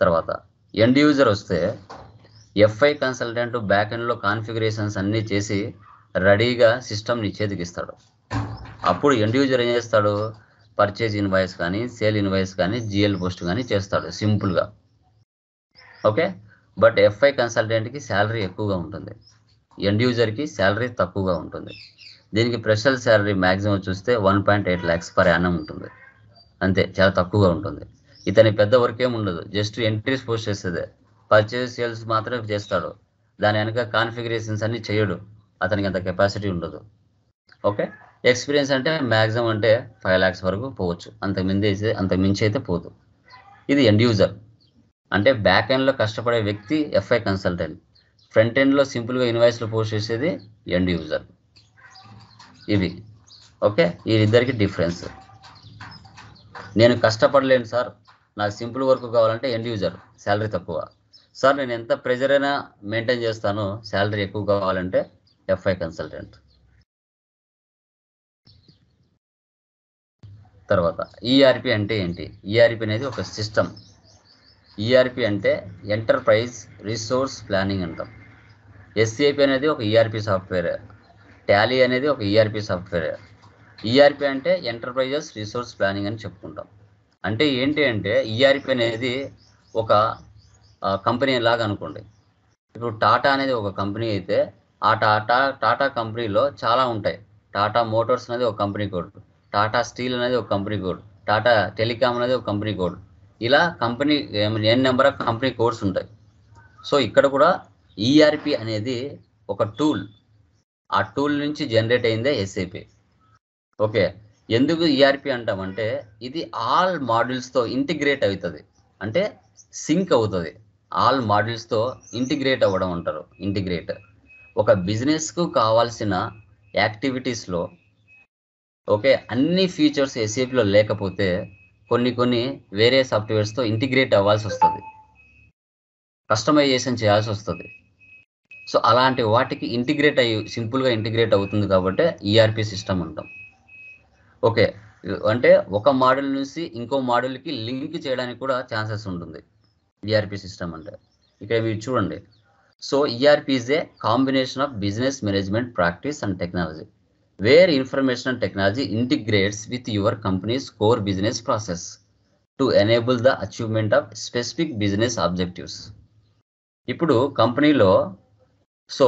తర్వాత ఎండ్ యూజర్ వస్తే FI కన్సల్టెంట్ బ్యాక్ ఎండ్లో కాన్ఫిగరేషన్స్ అన్నీ చేసి రెడీగా సిస్టమ్ని చేతికిస్తాడు. అప్పుడు ఎండ్ యూజర్ ఏం చేస్తాడు, పర్చేజ్ ఇన్వాయిస్ కానీ సేల్ ఇన్వాయిస్ కానీ జిఎల్ పోస్ట్ కానీ చేస్తాడు సింపుల్గా. ఓకే, బట్ ఎఫ్ఐ కన్సల్టెంట్కి శాలరీ ఎక్కువగా ఉంటుంది, ఎండ్ యూజర్కి శాలరీ తక్కువగా ఉంటుంది. దీనికి ఫ్రెషర్ శాలరీ మ్యాక్సిమం చూస్తే 1.8 lakhs పర్ యానం ఉంటుంది, అంతే, చాలా తక్కువగా ఉంటుంది. ఇతని పెద్ద వర్క్ ఏమి ఉండదు, జస్ట్ ఎంట్రీస్ పోస్ట్ చేసేదే, పర్చేజ్ సేల్స్ మాత్రమే చేస్తాడు. దాని వెనక కాన్ఫిగరేషన్స్ అన్ని చేయడు, అతనికి అంత కెపాసిటీ ఉండదు. ఓకే, ఎక్స్పీరియన్స్ అంటే మ్యాక్సిమం అంటే 5 lakhs వరకు పోవచ్చు, అంత మించి అయితే పోదు. ఇది ఎండ్ యూజర్ అంటే బ్యాక్ ఎండ్లో కష్టపడే వ్యక్తి ఎఫ్ఐ కన్సల్టెంట్, ఫ్రంట్ ఎండ్లో సింపుల్గా ఇన్వాయిస్లో పోస్ట్ చేసేది ఎండ్ యూజర్. ఇవి ఓకే, వీరిద్దరికి డిఫరెన్స్. నేను కష్టపడలేను సార్, నాకు సింపుల్ వర్క్ కావాలంటే ఎండ్ యూజర్, శాలరీ తక్కువ. సార్ నేను ఎంత ప్రెజర్ అయినా మెయింటైన్ చేస్తాను, శాలరీ ఎక్కువ కావాలంటే ఎఫ్ఐ కన్సల్టెంట్. తర్వాత ఈఆర్పి అంటే ఏంటి? ఈఆర్పి అనేది ఒక సిస్టమ్. ఈఆర్పి అంటే ఎంటర్ప్రైజ్ రిసోర్స్ ప్లానింగ్ అంటాం. ఎస్ఏపి అనేది ఒక ఈఆర్పి సాఫ్ట్వేర్, టాలీ అనేది ఒక ఈఆర్పి సాఫ్ట్వేర్. ఈఆర్పి అంటే ఎంటర్ప్రైజెస్ రిసోర్స్ ప్లానింగ్ అని చెప్పుకుంటాం. అంటే ఏంటి అంటే ఈఆర్పి అనేది ఒక కంపెనీ లాగా అనుకోండి. ఇప్పుడు టాటా అనేది ఒక కంపెనీ అయితే ఆ టాటా కంపెనీలో చాలా ఉంటాయి. టాటా మోటార్స్ అనేది ఒక కంపెనీ కోడ్, టాటా స్టీల్ అనేది ఒక కంపెనీ కోడ్, టాటా టెలికామ్ అనేది ఒక కంపెనీ కోడ్. ఇలా company N number of company codes ఉంటాయి. సో ఇక్కడ కూడా ఈఆర్పి అనేది ఒక టూల్, ఆ టూల్ నుంచి జనరేట్ అయిందే ఎస్ఏపి. ఓకే, ఎందుకు ఈఆర్పి అంటామంటే ఇది ఆల్ మాడ్యూల్స్తో ఇంటిగ్రేట్ అవుతుంది, అంటే సింక్ అవుతుంది. ఆల్ మాడ్యూల్స్తో ఇంటిగ్రేట్ అవ్వడం అంటారు. ఇంటిగ్రేట్ ఒక బిజినెస్కు కావాల్సిన యాక్టివిటీస్లో ఓకే అన్ని ఫీచర్స్ ఎస్ఏపిలో లేకపోతే కొన్ని వేరే సాఫ్ట్వేర్స్తో ఇంటిగ్రేట్ అవ్వాల్సి వస్తుంది, కస్టమైజేషన్ చేయాల్సి వస్తుంది. సో అలాంటి వాటికి ఇంటిగ్రేట్ అయ్యి సింపుల్గా ఇంటిగ్రేట్ అవుతుంది కాబట్టి ఈఆర్పి సిస్టమ్ అంటాం. ఓకే, అంటే ఒక మోడల్ నుంచి ఇంకో మోడల్కి లింక్ చేయడానికి కూడా ఛాన్సెస్ ఉంటుంది ఈఆర్పి సిస్టమ్ అంటే. ఇక్కడ మీరు చూడండి. So ERP is a combination of business management practice and technology wear information and technology integrates with your companies core business process to enable the achievement of specific business objectives. ఇప్పుడు కంపెనీలో so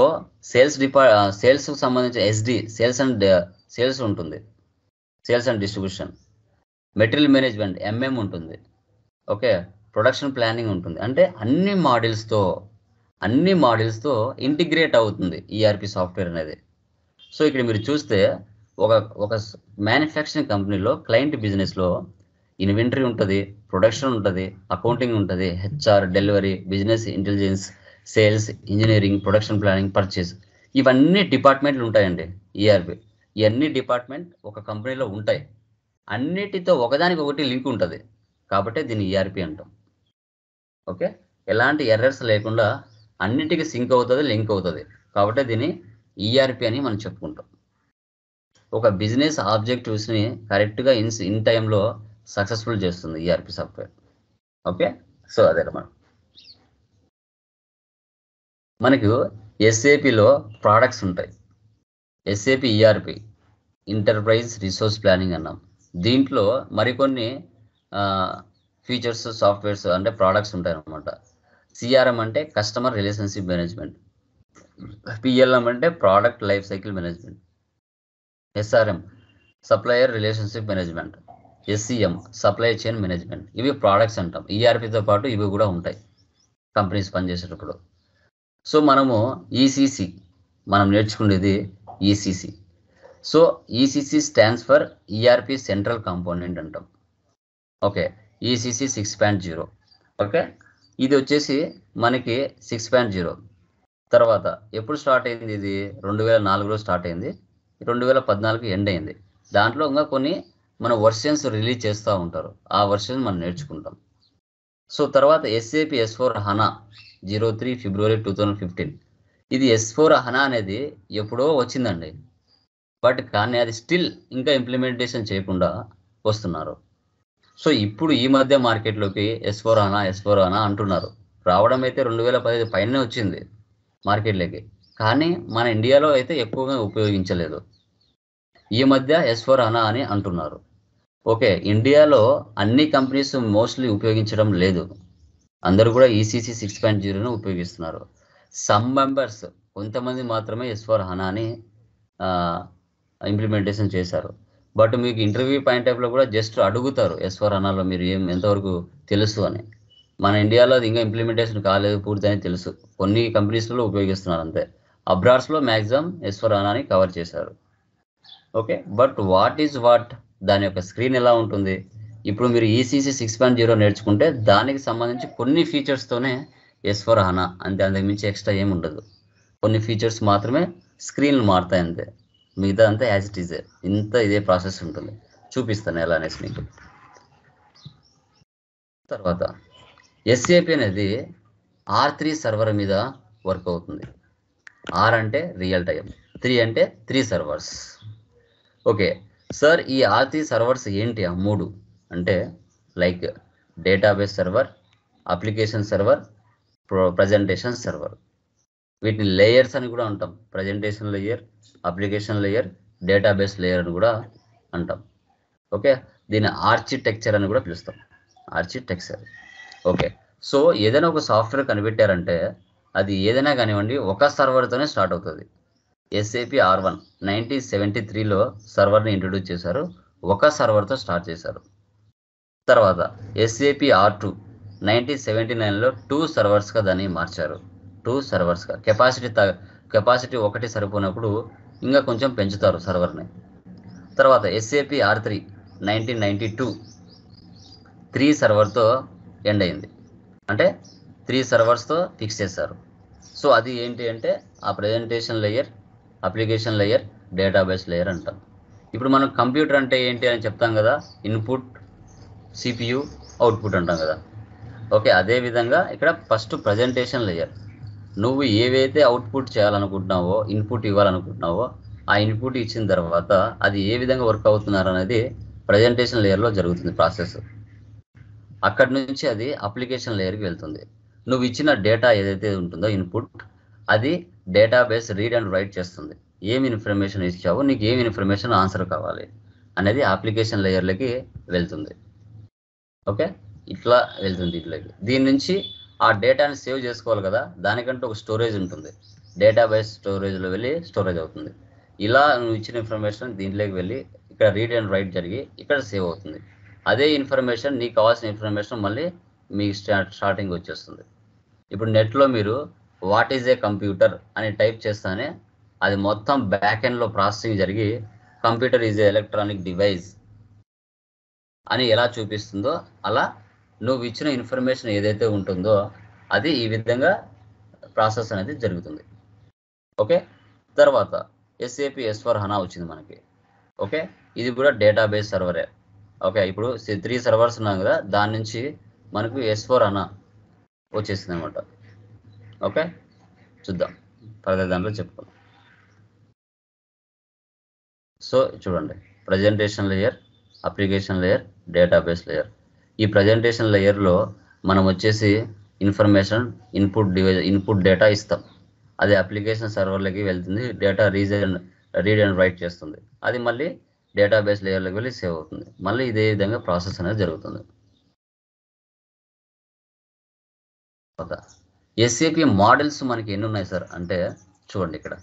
sales సంబంధించిన SD sales ఉంటుంది, sales and distribution, material management MM ఉంటుంది, okay, production planning ఉంటుంది. అంటే అన్ని మాడ్యూల్స్తో integrate అవుతుంది ERP software అనేది. సో ఇక్కడ మీరు చూస్తే ఒక మ్యానుఫ్యాక్చరింగ్ కంపెనీలో క్లయింట్ బిజినెస్లో ఇన్వెంటరీ ఉంటుంది, ప్రొడక్షన్ ఉంటుంది, అకౌంటింగ్ ఉంటుంది, HR, delivery, business intelligence, sales, engineering, production planning, purchase, ఇవన్నీ డిపార్ట్మెంట్లు ఉంటాయండి. ఈఆర్పి ఇవన్నీ డిపార్ట్మెంట్ ఒక కంపెనీలో ఉంటాయి, అన్నిటితో ఒకదానికి ఒకటి లింక్ ఉంటుంది కాబట్టి దీన్ని ఈఆర్పి అంటాం. ఓకే, ఎలాంటి ఎర్రర్స్ లేకుండా అన్నిటికీ సింక్ అవుతుంది, లింక్ అవుతుంది కాబట్టి దీన్ని ఈఆర్పి అని మనం చెప్పుకుంటాం. ఒక బిజినెస్ ఆబ్జెక్టివ్స్ని కరెక్ట్గా ఇన్ టైంలో సక్సెస్ఫుల్ చేస్తుంది ఈఆర్పి సాఫ్ట్వేర్. ఓకే, సో అదే మనకు ఎస్ఏపిలో ప్రోడక్ట్స్ ఉంటాయి. SAP ERP enterprise resource planning అన్నాం. దీంట్లో మరికొన్ని ఫీచర్స్ సాఫ్ట్వేర్స్ అంటే ప్రోడక్ట్స్ ఉంటాయి అన్నమాట. సిఆర్ఎం అంటే కస్టమర్ రిలేషన్షిప్ మేనేజ్మెంట్, పిఎల్ఎం అంటే product life cycle management, SRM supplier relationship management, SCM supply chain management. ఇవి ప్రోడక్ట్స్ అంటాం. ఈఆర్పితో పాటు ఇవి కూడా ఉంటాయి కంపెనీస్ పనిచేసేటప్పుడు. సో మనము ఈసీసీ మనం నేర్చుకునేది ECC. So ECC stands for ERP central component అంటాం. Okay, ECC 6.0. ఓకే, ఇది వచ్చేసి మనకి 6.0 తర్వాత ఎప్పుడు స్టార్ట్ అయింది? ఇది 2004లో స్టార్ట్ అయింది, 2014 ఎండ్ అయింది. దాంట్లో ఇంకా కొన్ని మన వర్షన్స్ రిలీజ్ చేస్తూ ఉంటారు, ఆ వర్షన్ మనం నేర్చుకుంటాం. సో తర్వాత ఎస్ఏపి S/4HANA 03 February 2015. ఇది S/4HANA అనేది ఎప్పుడో వచ్చిందండి, బట్ కానీ అది స్టిల్ ఇంకా ఇంప్లిమెంటేషన్ చేయకుండా వస్తున్నారు. సో ఇప్పుడు ఈ మధ్య మార్కెట్లోకి S/4HANA అంటున్నారు. రావడం అయితే 2015 పైనే వచ్చింది మార్కెట్లోకి, కానీ మన ఇండియాలో అయితే ఎక్కువగా ఉపయోగించలేదు. ఈ మధ్య S4 HANA అని అంటున్నారు. ఓకే, ఇండియాలో అన్ని కంపెనీస్ మోస్ట్లీ ఉపయోగించడం లేదు. అందరూ కూడా ECC 6.0ను ఉపయోగిస్తున్నారు. సమ్ మెంబర్స్ కొంతమంది మాత్రమే S4 HANA అని ఇంప్లిమెంటేషన్ చేశారు. బట్ మీకు ఇంటర్వ్యూ పాయింట్ ఆఫ్ లో కూడా జస్ట్ అడుగుతారు S4 HANAలో మీరు ఎంతవరకు తెలుసు అని. మన ఇండియాలో అది ఇంకా ఇంప్లిమెంటేషన్ కాలేదు పూర్తి అని తెలుసు. కొన్ని కంపెనీస్లో ఉపయోగిస్తున్నారు అంతే. అబ్రాడ్స్లో మ్యాక్సిమం S4 HANAని కవర్ చేశారు. ఓకే, బట్ వాట్ దాని యొక్క స్క్రీన్ ఎలా ఉంటుంది? ఇప్పుడు మీరు ECC 6.0 నేర్చుకుంటే దానికి సంబంధించి కొన్ని ఫీచర్స్తోనే S4 HANA అంతే, అంతకుమించి ఎక్స్ట్రా ఏమి ఉండదు. కొన్ని ఫీచర్స్ మాత్రమే స్క్రీన్లు మారుతాయి అంతే, మిగతా అంతా యాజ్ ఇట్ ఈజ్ ఇదే ప్రాసెస్ ఉంటుంది. చూపిస్తాను ఎలా అనేసి మీకు. తర్వాత SAP అనేది R3 సర్వర్ మీద వర్క్ అవుతుంది. R అంటే రియల్ టైం, 3 అంటే 3 సర్వర్స్. ఓకే సార్, ఈ R3 సర్వర్స్ ఏంటి? ఆ 3 అంటే like database server, application server, presentation server. వీటిని లేయర్స్ అని కూడా అంటాం. Presentation layer, application layer, database layer అని కూడా అంటాం. ఓకే, దీన్ని ఆర్కిటెక్చర్ అని కూడా పిలుస్తాం, ఆర్కిటెక్చర్. ఓకే, సో ఏదైనా ఒక సాఫ్ట్వేర్ కనిపెట్టారంటే అది ఏదైనా కానివ్వండి ఒక సర్వర్తోనే స్టార్ట్ అవుతుంది. SAP R1 1973లో సర్వర్ని ఇంట్రొడ్యూస్ చేశారు, ఒక సర్వర్తో స్టార్ట్ చేశారు. తర్వాత SAP R2 1979లో 2 సర్వర్స్గా దాన్ని మార్చారు. 2 సర్వర్స్గా. కెపాసిటీ ఒకటి సరిపోయినప్పుడు ఇంకా కొంచెం పెంచుతారు సర్వర్ని. తర్వాత SAP R3 1992 3 సర్వర్తో ఎండ్ అయింది, అంటే 3 సర్వర్స్తో ఫిక్స్ చేశారు. సో అది ఏంటి అంటే ఆ presentation layer, application layer, database layer అంటాం. ఇప్పుడు మనం కంప్యూటర్ అంటే ఏంటి అని చెప్తాం కదా, ఇన్పుట్, CPU, అవుట్పుట్ అంటాం కదా. ఓకే, అదేవిధంగా ఇక్కడ ఫస్ట్ ప్రజెంటేషన్ లేయర్. నువ్వు ఏవైతే అవుట్పుట్ చేయాలనుకుంటున్నావో, ఇన్పుట్ ఇవ్వాలనుకుంటున్నావో, ఆ ఇన్పుట్ ఇచ్చిన తర్వాత అది ఏ విధంగా వర్క్ అవుతున్నారు అనేది ప్రజెంటేషన్ లేయర్లో జరుగుతుంది ప్రాసెస్. అక్కడి నుంచి అది అప్లికేషన్ లేయర్కి వెళ్తుంది. నువ్వు ఇచ్చిన డేటా ఏదైతే ఉంటుందో ఇన్పుట్, అది డేటాబేస్ రీడ్ అండ్ రైట్ చేస్తుంది. ఏమి ఇన్ఫర్మేషన్ ఇచ్చావో, నీకు ఏమి ఇన్ఫర్మేషన్ ఆన్సర్ కావాలి అనేది అప్లికేషన్ లేయర్లకి వెళ్తుంది. ఓకే, ఇట్లా వెళ్తుంది ఇట్లకి. దీని నుంచి ఆ డేటాని సేవ్ చేసుకోవాలి కదా, దానికంటే ఒక స్టోరేజ్ ఉంటుంది. డేటాబేస్ స్టోరేజ్లో వెళ్ళి స్టోరేజ్ అవుతుంది. ఇలా నువ్వు ఇచ్చిన ఇన్ఫర్మేషన్ దీంట్లోకి వెళ్ళి ఇక్కడ రీడ్ అండ్ రైట్ జరిగి ఇక్కడ సేవ్ అవుతుంది. అదే ఇన్ఫర్మేషన్, నీకు కావాల్సిన ఇన్ఫర్మేషన్ మళ్ళీ మీ స్టార్టింగ్ వచ్చేస్తుంది. ఇప్పుడు నెట్లో మీరు వాట్ ఈజ్ ఏ కంప్యూటర్ అని టైప్ చేస్తానే అది మొత్తం బ్యాక్ ఎండ్లో ప్రాసెసింగ్ జరిగి computer is a electronic device అని ఎలా చూపిస్తుందో అలా నువ్వు ఇచ్చిన ఇన్ఫర్మేషన్ ఏదైతే ఉంటుందో అది ఈ విధంగా ప్రాసెస్ అనేది జరుగుతుంది. ఓకే, తర్వాత SAP S4 HANA వచ్చింది మనకి. ఓకే, ఇది కూడా డేటాబేస్ సర్వరే. ఓకే, ఇప్పుడు 3 సర్వర్స్ ఉన్నాం కదా, దాని నుంచి మనకు S4 HANA వచ్చేసింది అనమాట. ఓకే, చూద్దాం ఫర్దర్ దాంట్లో చెప్పుకుందాం. సో చూడండి, presentation layer, application layer, database layer. ఈ ప్రజెంటేషన్ లేయర్లో మనం వచ్చేసి ఇన్ఫర్మేషన్, ఇన్పుట్ డేటా ఇస్తాం. అది అప్లికేషన్ సర్వర్లకి వెళ్తుంది, డేటా రీడ్ అండ్ రైట్ చేస్తుంది. అది మళ్ళీ డేటాబేస్ లేయర్లోకి వెళ్ళి సేవ్ అవుతుంది. మళ్ళీ ఇదే విధంగా ప్రాసెస్ అనేది జరుగుతుంది. SAP మోడల్స్ మనకి ఎన్ని ఉన్నాయి సార్ అంటే చూడండి, ఇక్కడ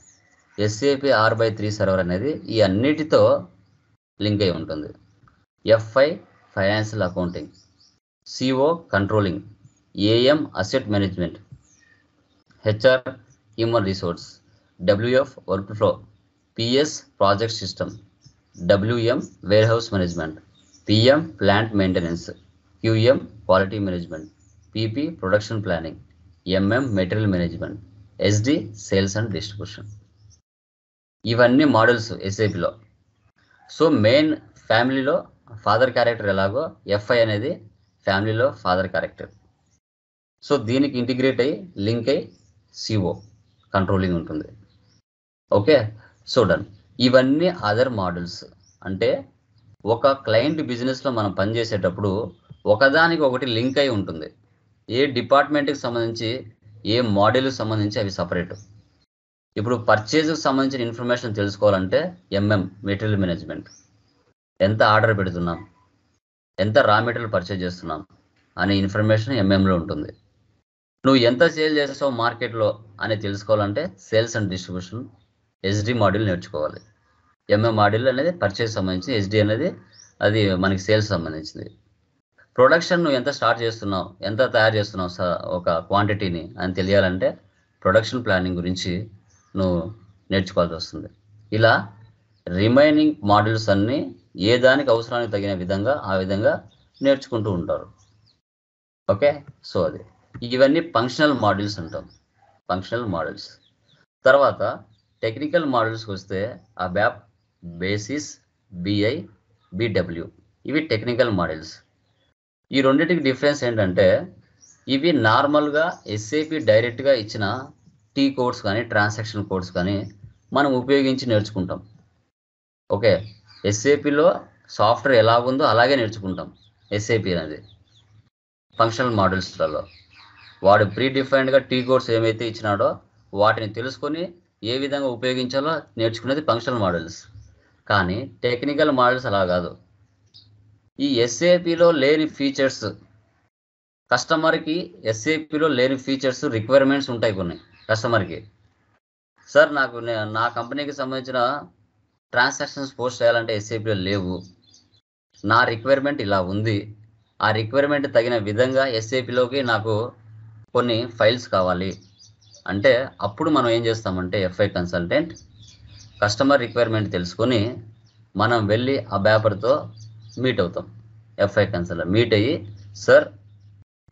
SAP R/3 సర్వర్ అనేది ఈ అన్నిటితో లింక్ అయి ఉంటుంది. FI financial accounting, CO controlling, AM asset management, HR human resource, WF work flow, PS project system, WM warehouse management, PM plant maintenance, QM quality management, PP production planning, MM material management, SD sales and distribution. ఇవన్నీ models SAPలో. So main ఫ్యామిలీలో father character ఎలాగో FI అనేది ఫ్యామిలీలో father character. So దీనికి integrate అయ్యి link అయ్యి CO controlling ఉంటుంది. Okay, so done. ఇవన్నీ అదర్ మోడల్స్. అంటే ఒక క్లయింట్ బిజినెస్లో మనం పనిచేసేటప్పుడు ఒకదానికి ఒకటి లింక్ అయి ఉంటుంది. ఏ డిపార్ట్మెంట్కి సంబంధించి ఏ మోడల్కి సంబంధించి అవి సపరేట్. ఇప్పుడు పర్చేజ్కి సంబంధించిన ఇన్ఫర్మేషన్ తెలుసుకోవాలంటే ఎంఎం మెటీరియల్ మేనేజ్మెంట్, ఎంత ఆర్డర్ పెడుతున్నాం, ఎంత రా మెటీరియల్ పర్చేజ్ చేస్తున్నాం అనే ఇన్ఫర్మేషన్ ఎంఎంలో ఉంటుంది. నువ్వు ఎంత సేల్ చేస్తావు మార్కెట్లో అని తెలుసుకోవాలంటే sales and distribution SD module నేర్చుకోవాలి. ఎంఎం మాడ్యూల్ అనేది పర్చేజ్ సంబంధించి, ఎస్డి అనేది అది మనకి సేల్స్ సంబంధించింది. ప్రొడక్షన్ నువ్వు ఎంత స్టార్ట్ చేస్తున్నావు, ఎంత తయారు చేస్తున్నావు ఒక క్వాంటిటీని అని తెలియాలంటే ప్రొడక్షన్ ప్లానింగ్ గురించి నువ్వు నేర్చుకోవాల్సి వస్తుంది. ఇలా రిమైనింగ్ మాడ్యూల్స్ అన్నీ ఏ దానికి అవసరానికి తగిన విధంగా ఆ విధంగా నేర్చుకుంటూ ఉంటారు. ఓకే, సో అది ఇవన్నీ ఫంక్షనల్ మాడ్యూల్స్ అంటాం, ఫంక్షనల్ మాడ్యూల్స్. తర్వాత టెక్నికల్ మాడ్యూల్స్కి వస్తే అబ్యాప్, బేసిస్, బిఐ, బిడబ్ల్యూ, ఇవి టెక్నికల్ మాడ్యూల్స్. ఈ రెండింటికి డిఫరెన్స్ ఏంటంటే ఇవి నార్మల్గా ఎస్ఏపి డైరెక్ట్గా ఇచ్చిన టీ కోడ్స్ కానీ ట్రాన్సాక్షన్ కోడ్స్ కానీ మనం ఉపయోగించి నేర్చుకుంటాం. ఓకే, ఎస్ఏపిలో సాఫ్ట్వేర్ ఎలాగుందో అలాగే నేర్చుకుంటాం. ఎస్ఏపి అనేది ఫంక్షనల్ మాడ్యూల్స్లలో వాడు ప్రీ డిఫైన్డ్గా టీ కోడ్స్ ఏమైతే ఇచ్చినాడో వాటిని తెలుసుకొని ఏ విధంగా ఉపయోగించాలో నేర్చుకునేది ఫంక్షనల్ మాడ్యూల్స్. కానీ టెక్నికల్ మాడ్యూల్స్ అలా కాదు. ఈ ఎస్ఏపిలో లేని ఫీచర్స్, కస్టమర్కి ఎస్ఏపిలో లేని ఫీచర్స్ రిక్వైర్మెంట్స్ ఉంటాయి కొన్ని కస్టమర్కి. సార్ నాకు నా కంపెనీకి సంబంధించిన ట్రాన్సాక్షన్స్ పోస్ట్ చేయాలంటే ఎస్ఏపిలో లేవు, నా రిక్వైర్మెంట్ ఇలా ఉంది, ఆ రిక్వైర్మెంట్ తగిన విధంగా ఎస్ఏపిలోకి నాకు కొన్ని ఫైల్స్ కావాలి అంటే అప్పుడు మనం ఏం చేస్తామంటే ఎఫ్ఐ కన్సల్టెంట్ కస్టమర్ రిక్వైర్మెంట్ తెలుసుకొని మనం వెళ్ళి ఆ బ్యాపర్తో మీట్ అవుతాం. ఎఫ్ఐ కన్సల్టెంట్ మీట్ అయ్యి, సార్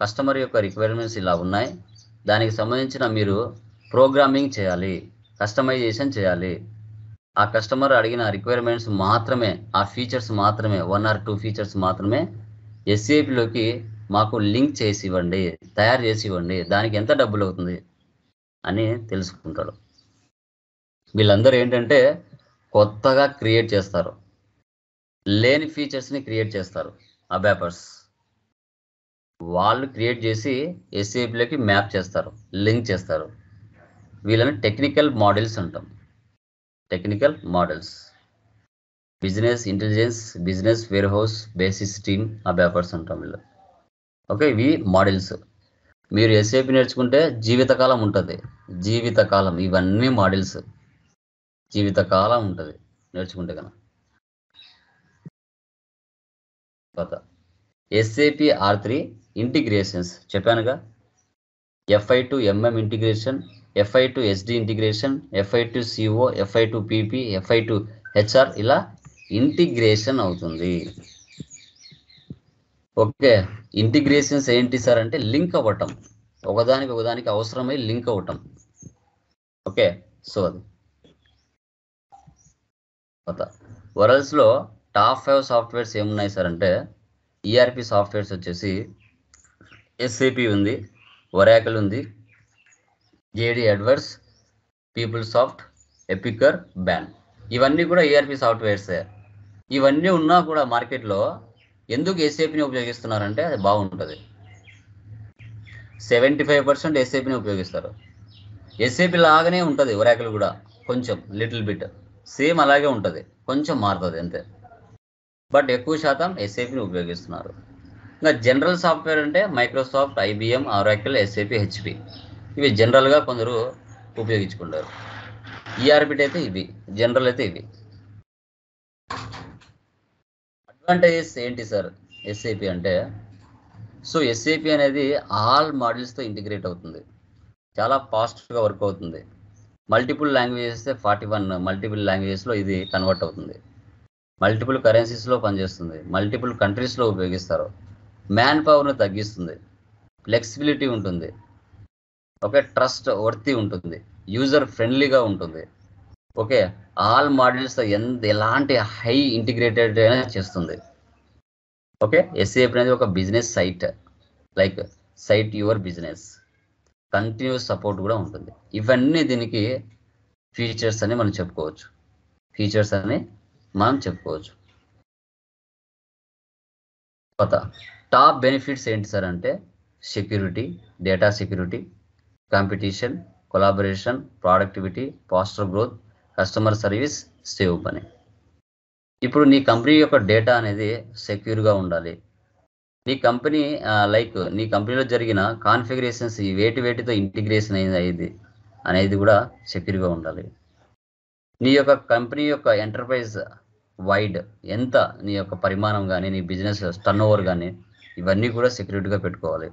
కస్టమర్ యొక్క రిక్వైర్మెంట్స్ ఇలా ఉన్నాయి, దానికి సంబంధించిన మీరు ప్రోగ్రామింగ్ చేయాలి, కస్టమైజేషన్ చేయాలి, ఆ కస్టమర్ అడిగిన రిక్వైర్మెంట్స్ మాత్రమే, ఆ ఫీచర్స్ మాత్రమే, 1 or 2 ఫీచర్స్ మాత్రమే ఎస్ఏపిలోకి మాకు లింక్ చేసి ఇవ్వండి, తయారు చేసి ఇవ్వండి, దానికి ఎంత డబ్బులు అవుతుంది అని తెలుసుకుంటాడు. వీళ్ళందరూ ఏంటంటే కొత్తగా క్రియేట్ చేస్తారు, లేని ఫీచర్స్ని క్రియేట్ చేస్తారు. అబ్యాపర్స్ వాళ్ళు క్రియేట్ చేసి ఎస్ఏపిలోకి మ్యాప్ చేస్తారు, లింక్ చేస్తారు. వీళ్ళని టెక్నికల్ మాడ్యూల్స్ అంటాం. Technical models, business intelligence, business ware house, basis team, ABAPers అంటాం వీళ్ళు. ఓకే, ఇవి మోడల్స్. మీరు ఎస్ఏపి నేర్చుకుంటే జీవితకాలం ఉంటుంది, జీవితకాలం. ఇవన్నీ మోడల్స్, జీవితకాలం ఉంటుంది నేర్చుకుంటే కనుక. ఎస్ఏపి R3 ఇంటిగ్రేషన్స్ చెప్పానుగా. FI to MM integration, FI to SD integration, FI to CO, FI to PP, FI to HR, ఇలా ఇంటిగ్రేషన్ అవుతుంది. ఓకే, ఇంటిగ్రేషన్స్ ఏంటి సార్ అంటే లింక్ అవ్వటం, ఒకదానికి అవసరమై లింక్ అవ్వటం. ఓకే, సో అది వరల్డ్స్లో టాప్ 5 సాఫ్ట్వేర్స్ ఏమున్నాయి సార్ అంటే ఈఆర్పి సాఫ్ట్వేర్స్ వచ్చేసి ఎస్ఏపి ఉంది, ఒరాకిల్ ఉంది, JD Edwards, PeopleSoft, Epicor, Baan. ఇవన్నీ కూడా ఈఆర్పి సాఫ్ట్వేర్సే. ఇవన్నీ ఉన్నా కూడా మార్కెట్లో ఎందుకు ఎస్ఏపిని ఉపయోగిస్తున్నారంటే అది బాగుంటుంది. 75% ఎస్ఏపిని ఉపయోగిస్తారు. ఎస్ఏపి లాగానే ఉంటుంది ఒరాకిల్ కూడా, కొంచెం లిటిల్ బిట్ సేమ్ అలాగే ఉంటుంది, కొంచెం మారుతుంది అంతే. బట్ ఎక్కువ శాతం ఎస్ఏపిని ఉపయోగిస్తున్నారు. ఇంకా జనరల్ సాఫ్ట్వేర్ అంటే Microsoft, IBM, Oracle, SAP, HP, ఇవి జనరల్గా కొందరు ఉపయోగించుకుంటారు. ఈఆర్పి అయితే ఇవి, జనరల్ అయితే ఇవి. అడ్వాంటేజెస్ ఏంటి సార్ ఎస్ఏపి అంటే? సో ఎస్ఏపి అనేది ఆల్ మాడ్యూల్స్తో ఇంటిగ్రేట్ అవుతుంది, చాలా ఫాస్ట్గా వర్క్ అవుతుంది. మల్టిపుల్ లాంగ్వేజెస్ 41 మల్టిపుల్ లాంగ్వేజెస్లో ఇది కన్వర్ట్ అవుతుంది. మల్టిపుల్ కరెన్సీస్లో పనిచేస్తుంది, మల్టిపుల్ కంట్రీస్లో ఉపయోగిస్తారు. మ్యాన్ పవర్ను తగ్గిస్తుంది, ఫ్లెక్సిబిలిటీ ఉంటుంది, ఓకే, ట్రస్ట్ వర్తి ఉంటుంది, యూజర్ ఫ్రెండ్లీగా ఉంటుంది. ఓకే, ఆల్ మాడ్యూల్స్ ఎలాంటి హై ఇంటిగ్రేటెడ్ అయినా చేస్తుంది. ఓకే, ఎస్ఏపి అనేది ఒక business site, like site your business, continuous support కూడా ఉంటుంది. ఇవన్నీ దీనికి ఫీచర్స్ అని మనం చెప్పుకోవచ్చు, ఫీచర్స్ అని మనం చెప్పుకోవచ్చు. టాప్ బెనిఫిట్స్ ఏంటి సార్ అంటే security, data security, competition, collaboration, productivity, pastor growth, customer service, save పని. ఇప్పుడు నీ కంపెనీ యొక్క డేటా అనేది సెక్యూర్గా ఉండాలి. నీ కంపెనీ నీ కంపెనీలో జరిగిన కాన్ఫిగరేషన్స్ వేటితో ఇంటిగ్రేషన్ అయింది అనేది కూడా సెక్యూర్గా ఉండాలి. నీ యొక్క కంపెనీ యొక్క ఎంటర్ప్రైజ్ వైడ్ ఎంత నీ యొక్క పరిమాణం కానీ, నీ బిజినెస్ టర్న్ ఓవర్ కానీ, ఇవన్నీ కూడా సెక్యూరిటీగా పెట్టుకోవాలి.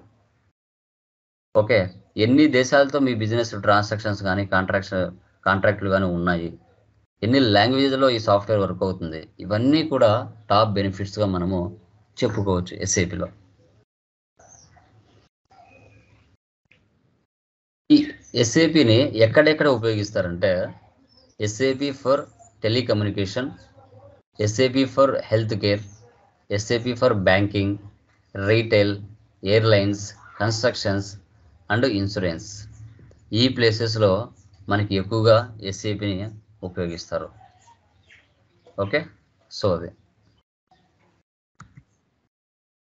ఓకే, ఎన్ని దేశాలతో మీ బిజినెస్ ట్రాన్సాక్షన్స్ కానీ కాంట్రాక్ట్లు కానీ ఉన్నాయి, ఎన్ని లాంగ్వేజ్లో ఈ సాఫ్ట్వేర్ వర్క్ అవుతుంది, ఇవన్నీ కూడా టాప్ బెనిఫిట్స్గా మనము చెప్పుకోవచ్చు ఎస్ఏపిలో. ఈ ఎస్ఏపిని ఎక్కడెక్కడ ఉపయోగిస్తారంటే SAP for telecommunication, SAP for health care, SAP for banking, retail, airlines, constructions and insurance. ఈ ప్లేసెస్లో మనకి ఎక్కువగా ఎస్ఏపిని ఉపయోగిస్తారు. ఓకే, సో అది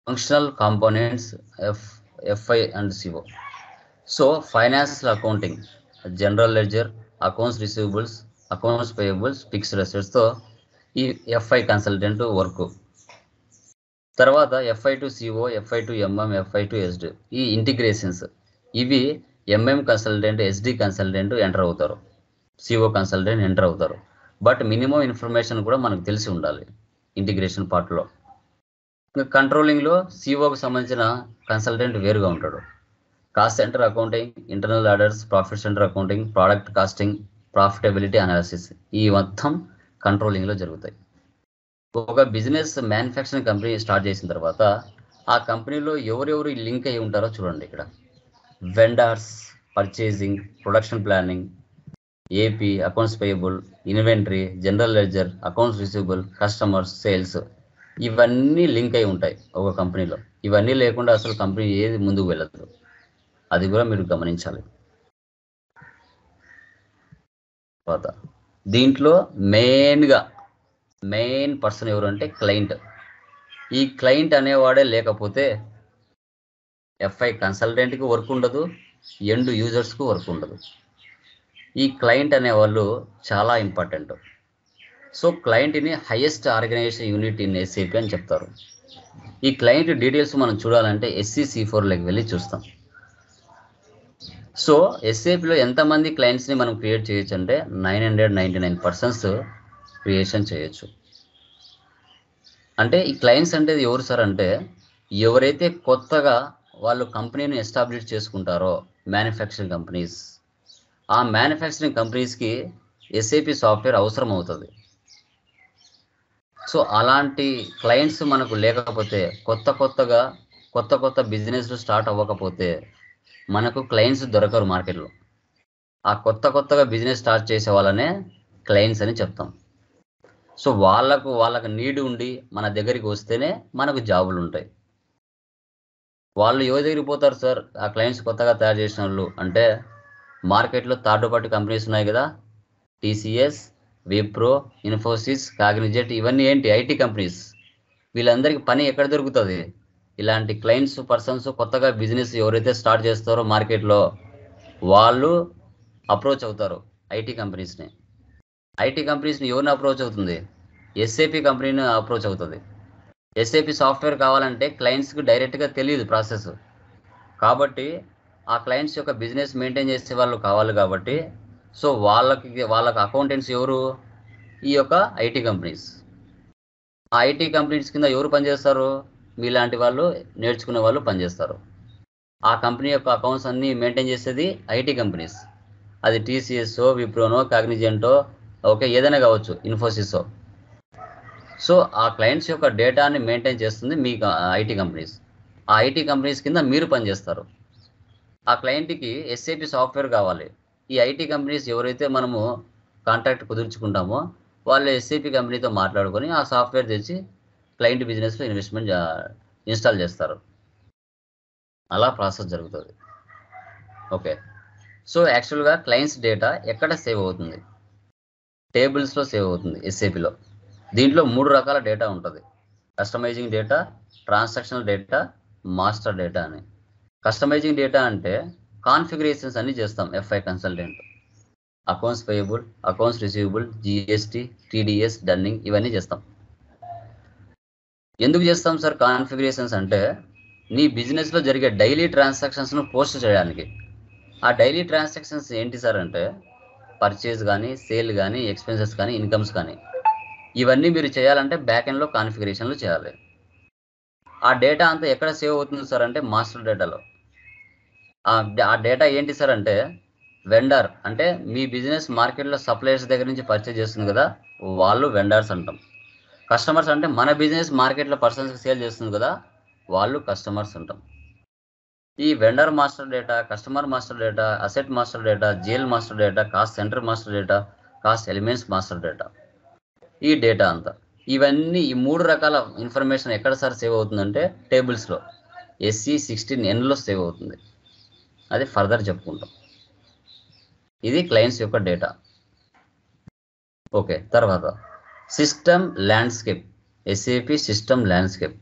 functional components FI and CO. So financial accounting, general ledger, accounts receivables, accounts payables, fixed అసెట్స్తో ఈ FI consultant work. తర్వాత FI to CO, FI to MM, FI to SD, ఈ ఇంటిగ్రేషన్స్ ఇవి MM consultant, SD consultant enter అవుతారు, CO consultant enter అవుతారు. But minimum information కూడా మనకు తెలిసి ఉండాలి ఇంటిగ్రేషన్ పార్ట్లో. ఇంకా కంట్రోలింగ్లో సిఓకి సంబంధించిన కన్సల్టెంట్ వేరుగా ఉంటాడు. Cost center accounting, internal orders, profit center accounting, product costing, profitability analysis, ఈ మొత్తం కంట్రోలింగ్లో జరుగుతాయి. ఒక బిజినెస్ మ్యానుఫ్యాక్చరింగ్ కంపెనీ స్టార్ట్ చేసిన తర్వాత ఆ కంపెనీలో ఎవరెవరు లింక్ అయి ఉంటారో చూడండి. ఇక్కడ vendors, purchasing, production planning, AP, accounts payable, inventory, general ledger, accounts receivable, customers, sales, ఇవన్నీ లింక్ అయి ఉంటాయి ఒక కంపెనీలో. ఇవన్నీ లేకుండా అసలు కంపెనీ ఏది ముందుకు వెళ్ళదు, అది కూడా మీరు గమనించాలి. తర్వాత దీంట్లో మెయిన్ పర్సన్ ఎవరు అంటే క్లయింట్. ఈ క్లయింట్ అనేవాడే లేకపోతే ఎఫ్ఐ కన్సల్టెంట్కి వర్క్ ఉండదు, ఎండ్ యూజర్స్కు వర్క్ ఉండదు. ఈ క్లయింట్ అనేవాళ్ళు చాలా ఇంపార్టెంట్. సో క్లయింట్ని highest organization unit in SAP అని చెప్తారు. ఈ క్లయింట్ డీటెయిల్స్ మనం చూడాలంటే SC/C4లోకి వెళ్ళి చూస్తాం. సో ఎస్ఏపిలో ఎంతమంది క్లయింట్స్ని మనం క్రియేట్ చేయొచ్చు అంటే 999 పర్సన్స్ క్రియేషన్ చేయొచ్చు. అంటే ఈ క్లయింట్స్ అంటే ఎవరు సార్ అంటే ఎవరైతే కొత్తగా వాళ్ళు కంపెనీని ఎస్టాబ్లిష్ చేసుకుంటారో మ్యానుఫ్యాక్చరింగ్ కంపెనీస్, ఆ మ్యానుఫ్యాక్చరింగ్ కంపెనీస్కి ఎస్ఏపి సాఫ్ట్వేర్ అవసరం అవుతుంది. సో అలాంటి క్లయింట్స్ మనకు లేకపోతే, కొత్త బిజినెస్ స్టార్ట్ అవ్వకపోతే మనకు క్లయింట్స్ దొరకరు మార్కెట్లో. ఆ కొత్తగా బిజినెస్ స్టార్ట్ చేసే వాళ్ళనే క్లయింట్స్ అని చెప్తాం. సో వాళ్ళకు నీడ్ ఉండి మన దగ్గరికి వస్తేనే మనకు జాబులు ఉంటాయి. వాళ్ళు ఎవరి దగ్గరికి పోతారు సార్ ఆ క్లయింట్స్ కొత్తగా తయారు చేసిన వాళ్ళు అంటే మార్కెట్లో థర్డ్ పార్టీ కంపెనీస్ ఉన్నాయి కదా, TCS, విప్రో, ఇన్ఫోసిస్, కాగ్నిజెట్, ఇవన్నీ ఏంటి ఐటీ కంపెనీస్. వీళ్ళందరికీ పని ఎక్కడ దొరుకుతుంది? ఇలాంటి క్లయింట్స్ పర్సన్స్ కొత్తగా బిజినెస్ ఎవరైతే స్టార్ట్ చేస్తారో మార్కెట్లో వాళ్ళు అప్రోచ్ అవుతారు ఐటీ కంపెనీస్ని. ఐటీ కంపెనీస్ని ఎవరిని అప్రోచ్ అవుతుంది? ఎస్ఏపి కంపెనీని అప్రోచ్ అవుతుంది. ఎస్ఏపి సాఫ్ట్వేర్ కావాలంటే క్లయింట్స్కి డైరెక్ట్గా తెలియదు ప్రాసెస్. కాబట్టి ఆ క్లయింట్స్ యొక్క బిజినెస్ మెయింటైన్ చేసే వాళ్ళు కావాలి. కాబట్టి సో వాళ్ళకి అకౌంటెంట్స్ ఎవరు? ఈ యొక్క ఐటీ కంపెనీస్. ఆ ఐటీ కంపెనీస్ కింద ఎవరు పనిచేస్తారు? మీలాంటి వాళ్ళు నేర్చుకునే వాళ్ళు పనిచేస్తారు. ఆ కంపెనీ యొక్క అకౌంట్స్ అన్నీ మెయింటైన్ చేసేది ఐటీ కంపెనీస్. అది TCSఓ, విప్రోనో, కాగ్నిజెంటో, ఓకే ఏదైనా కావచ్చు, ఇన్ఫోసిసో. సో ఆ క్లయింట్స్ యొక్క డేటాని మెయింటైన్ చేస్తుంది మీ ఐటీ కంపెనీస్. ఆ ఐటీ కంపెనీస్ కింద మీరు పనిచేస్తారు. ఆ క్లయింట్కి ఎస్ఏపి సాఫ్ట్వేర్ కావాలి. ఈ ఐటీ కంపెనీస్ ఎవరైతే మనము కాంట్రాక్ట్ కుదుర్చుకుంటామో వాళ్ళు ఎస్ఏపి కంపెనీతో మాట్లాడుకొని ఆ సాఫ్ట్వేర్ తెచ్చి క్లయింట్ బిజినెస్లో ఇన్స్టాల్ చేస్తారు. అలా ప్రాసెస్ జరుగుతుంది. ఓకే, సో యాక్చువల్గా క్లయింట్స్ డేటా ఎక్కడ సేవ్ అవుతుంది? టేబుల్స్లో సేవ్ అవుతుంది ఎస్ఏపిలో. దీంట్లో 3 రకాల డేటా ఉంటుంది: customising data, transactional data, master data అని. కస్టమైజింగ్ డేటా అంటే కాన్ఫిగరేషన్స్ అన్ని చేస్తాం. FI consultant, accounts payable, accounts receivable, GST, TDS, dunning ఇవన్నీ చేస్తాం. ఎందుకు చేస్తాం సార్ కాన్ఫిగరేషన్స్ అంటే నీ బిజినెస్లో జరిగే డైలీ ట్రాన్సాక్షన్స్ను పోస్ట్ చేయడానికి. ఆ డైలీ ట్రాన్సాక్షన్స్ ఏంటి సార్ అంటే పర్చేజ్ కానీ, సేల్ కానీ, ఎక్స్పెన్సెస్ కానీ, ఇన్కమ్స్ కానీ ఇవన్నీ మీరు చేయాలంటే బ్యాక్ ఎండ్లో కాన్ఫిగరేషన్లు చేయాలి. ఆ డేటా అంతా ఎక్కడ సేవ్ అవుతుంది సార్ అంటే మాస్టర్ డేటాలో. ఆ డేటా ఏంటి సార్ అంటే వెండర్ అంటే మీ బిజినెస్ మార్కెట్లో సప్లయర్స్ దగ్గర నుంచి పర్చేజ్ చేస్తుంది కదా, వాళ్ళు వెండర్స్ అంటాం. కస్టమర్స్ అంటే మన బిజినెస్ మార్కెట్లో పర్సన్స్కి సేల్ చేస్తుంది కదా, వాళ్ళు కస్టమర్స్ అంటాం. ఈ vendor master data, customer master data, asset master data, GL master data, cost centre master data, cost elements master data, ఈ డేటా అంతా ఇవన్నీ ఈ 3 రకాల ఇన్ఫర్మేషన్ ఎక్కడ సార్ సేవ్ అవుతుందంటే టేబుల్స్లో SE16Nలో సేవ్ అవుతుంది. అది ఫర్దర్ చెప్పుకుంటాం. ఇది క్లయింట్స్ యొక్క డేటా. ఓకే, తర్వాత system landscape, SAP system landscape.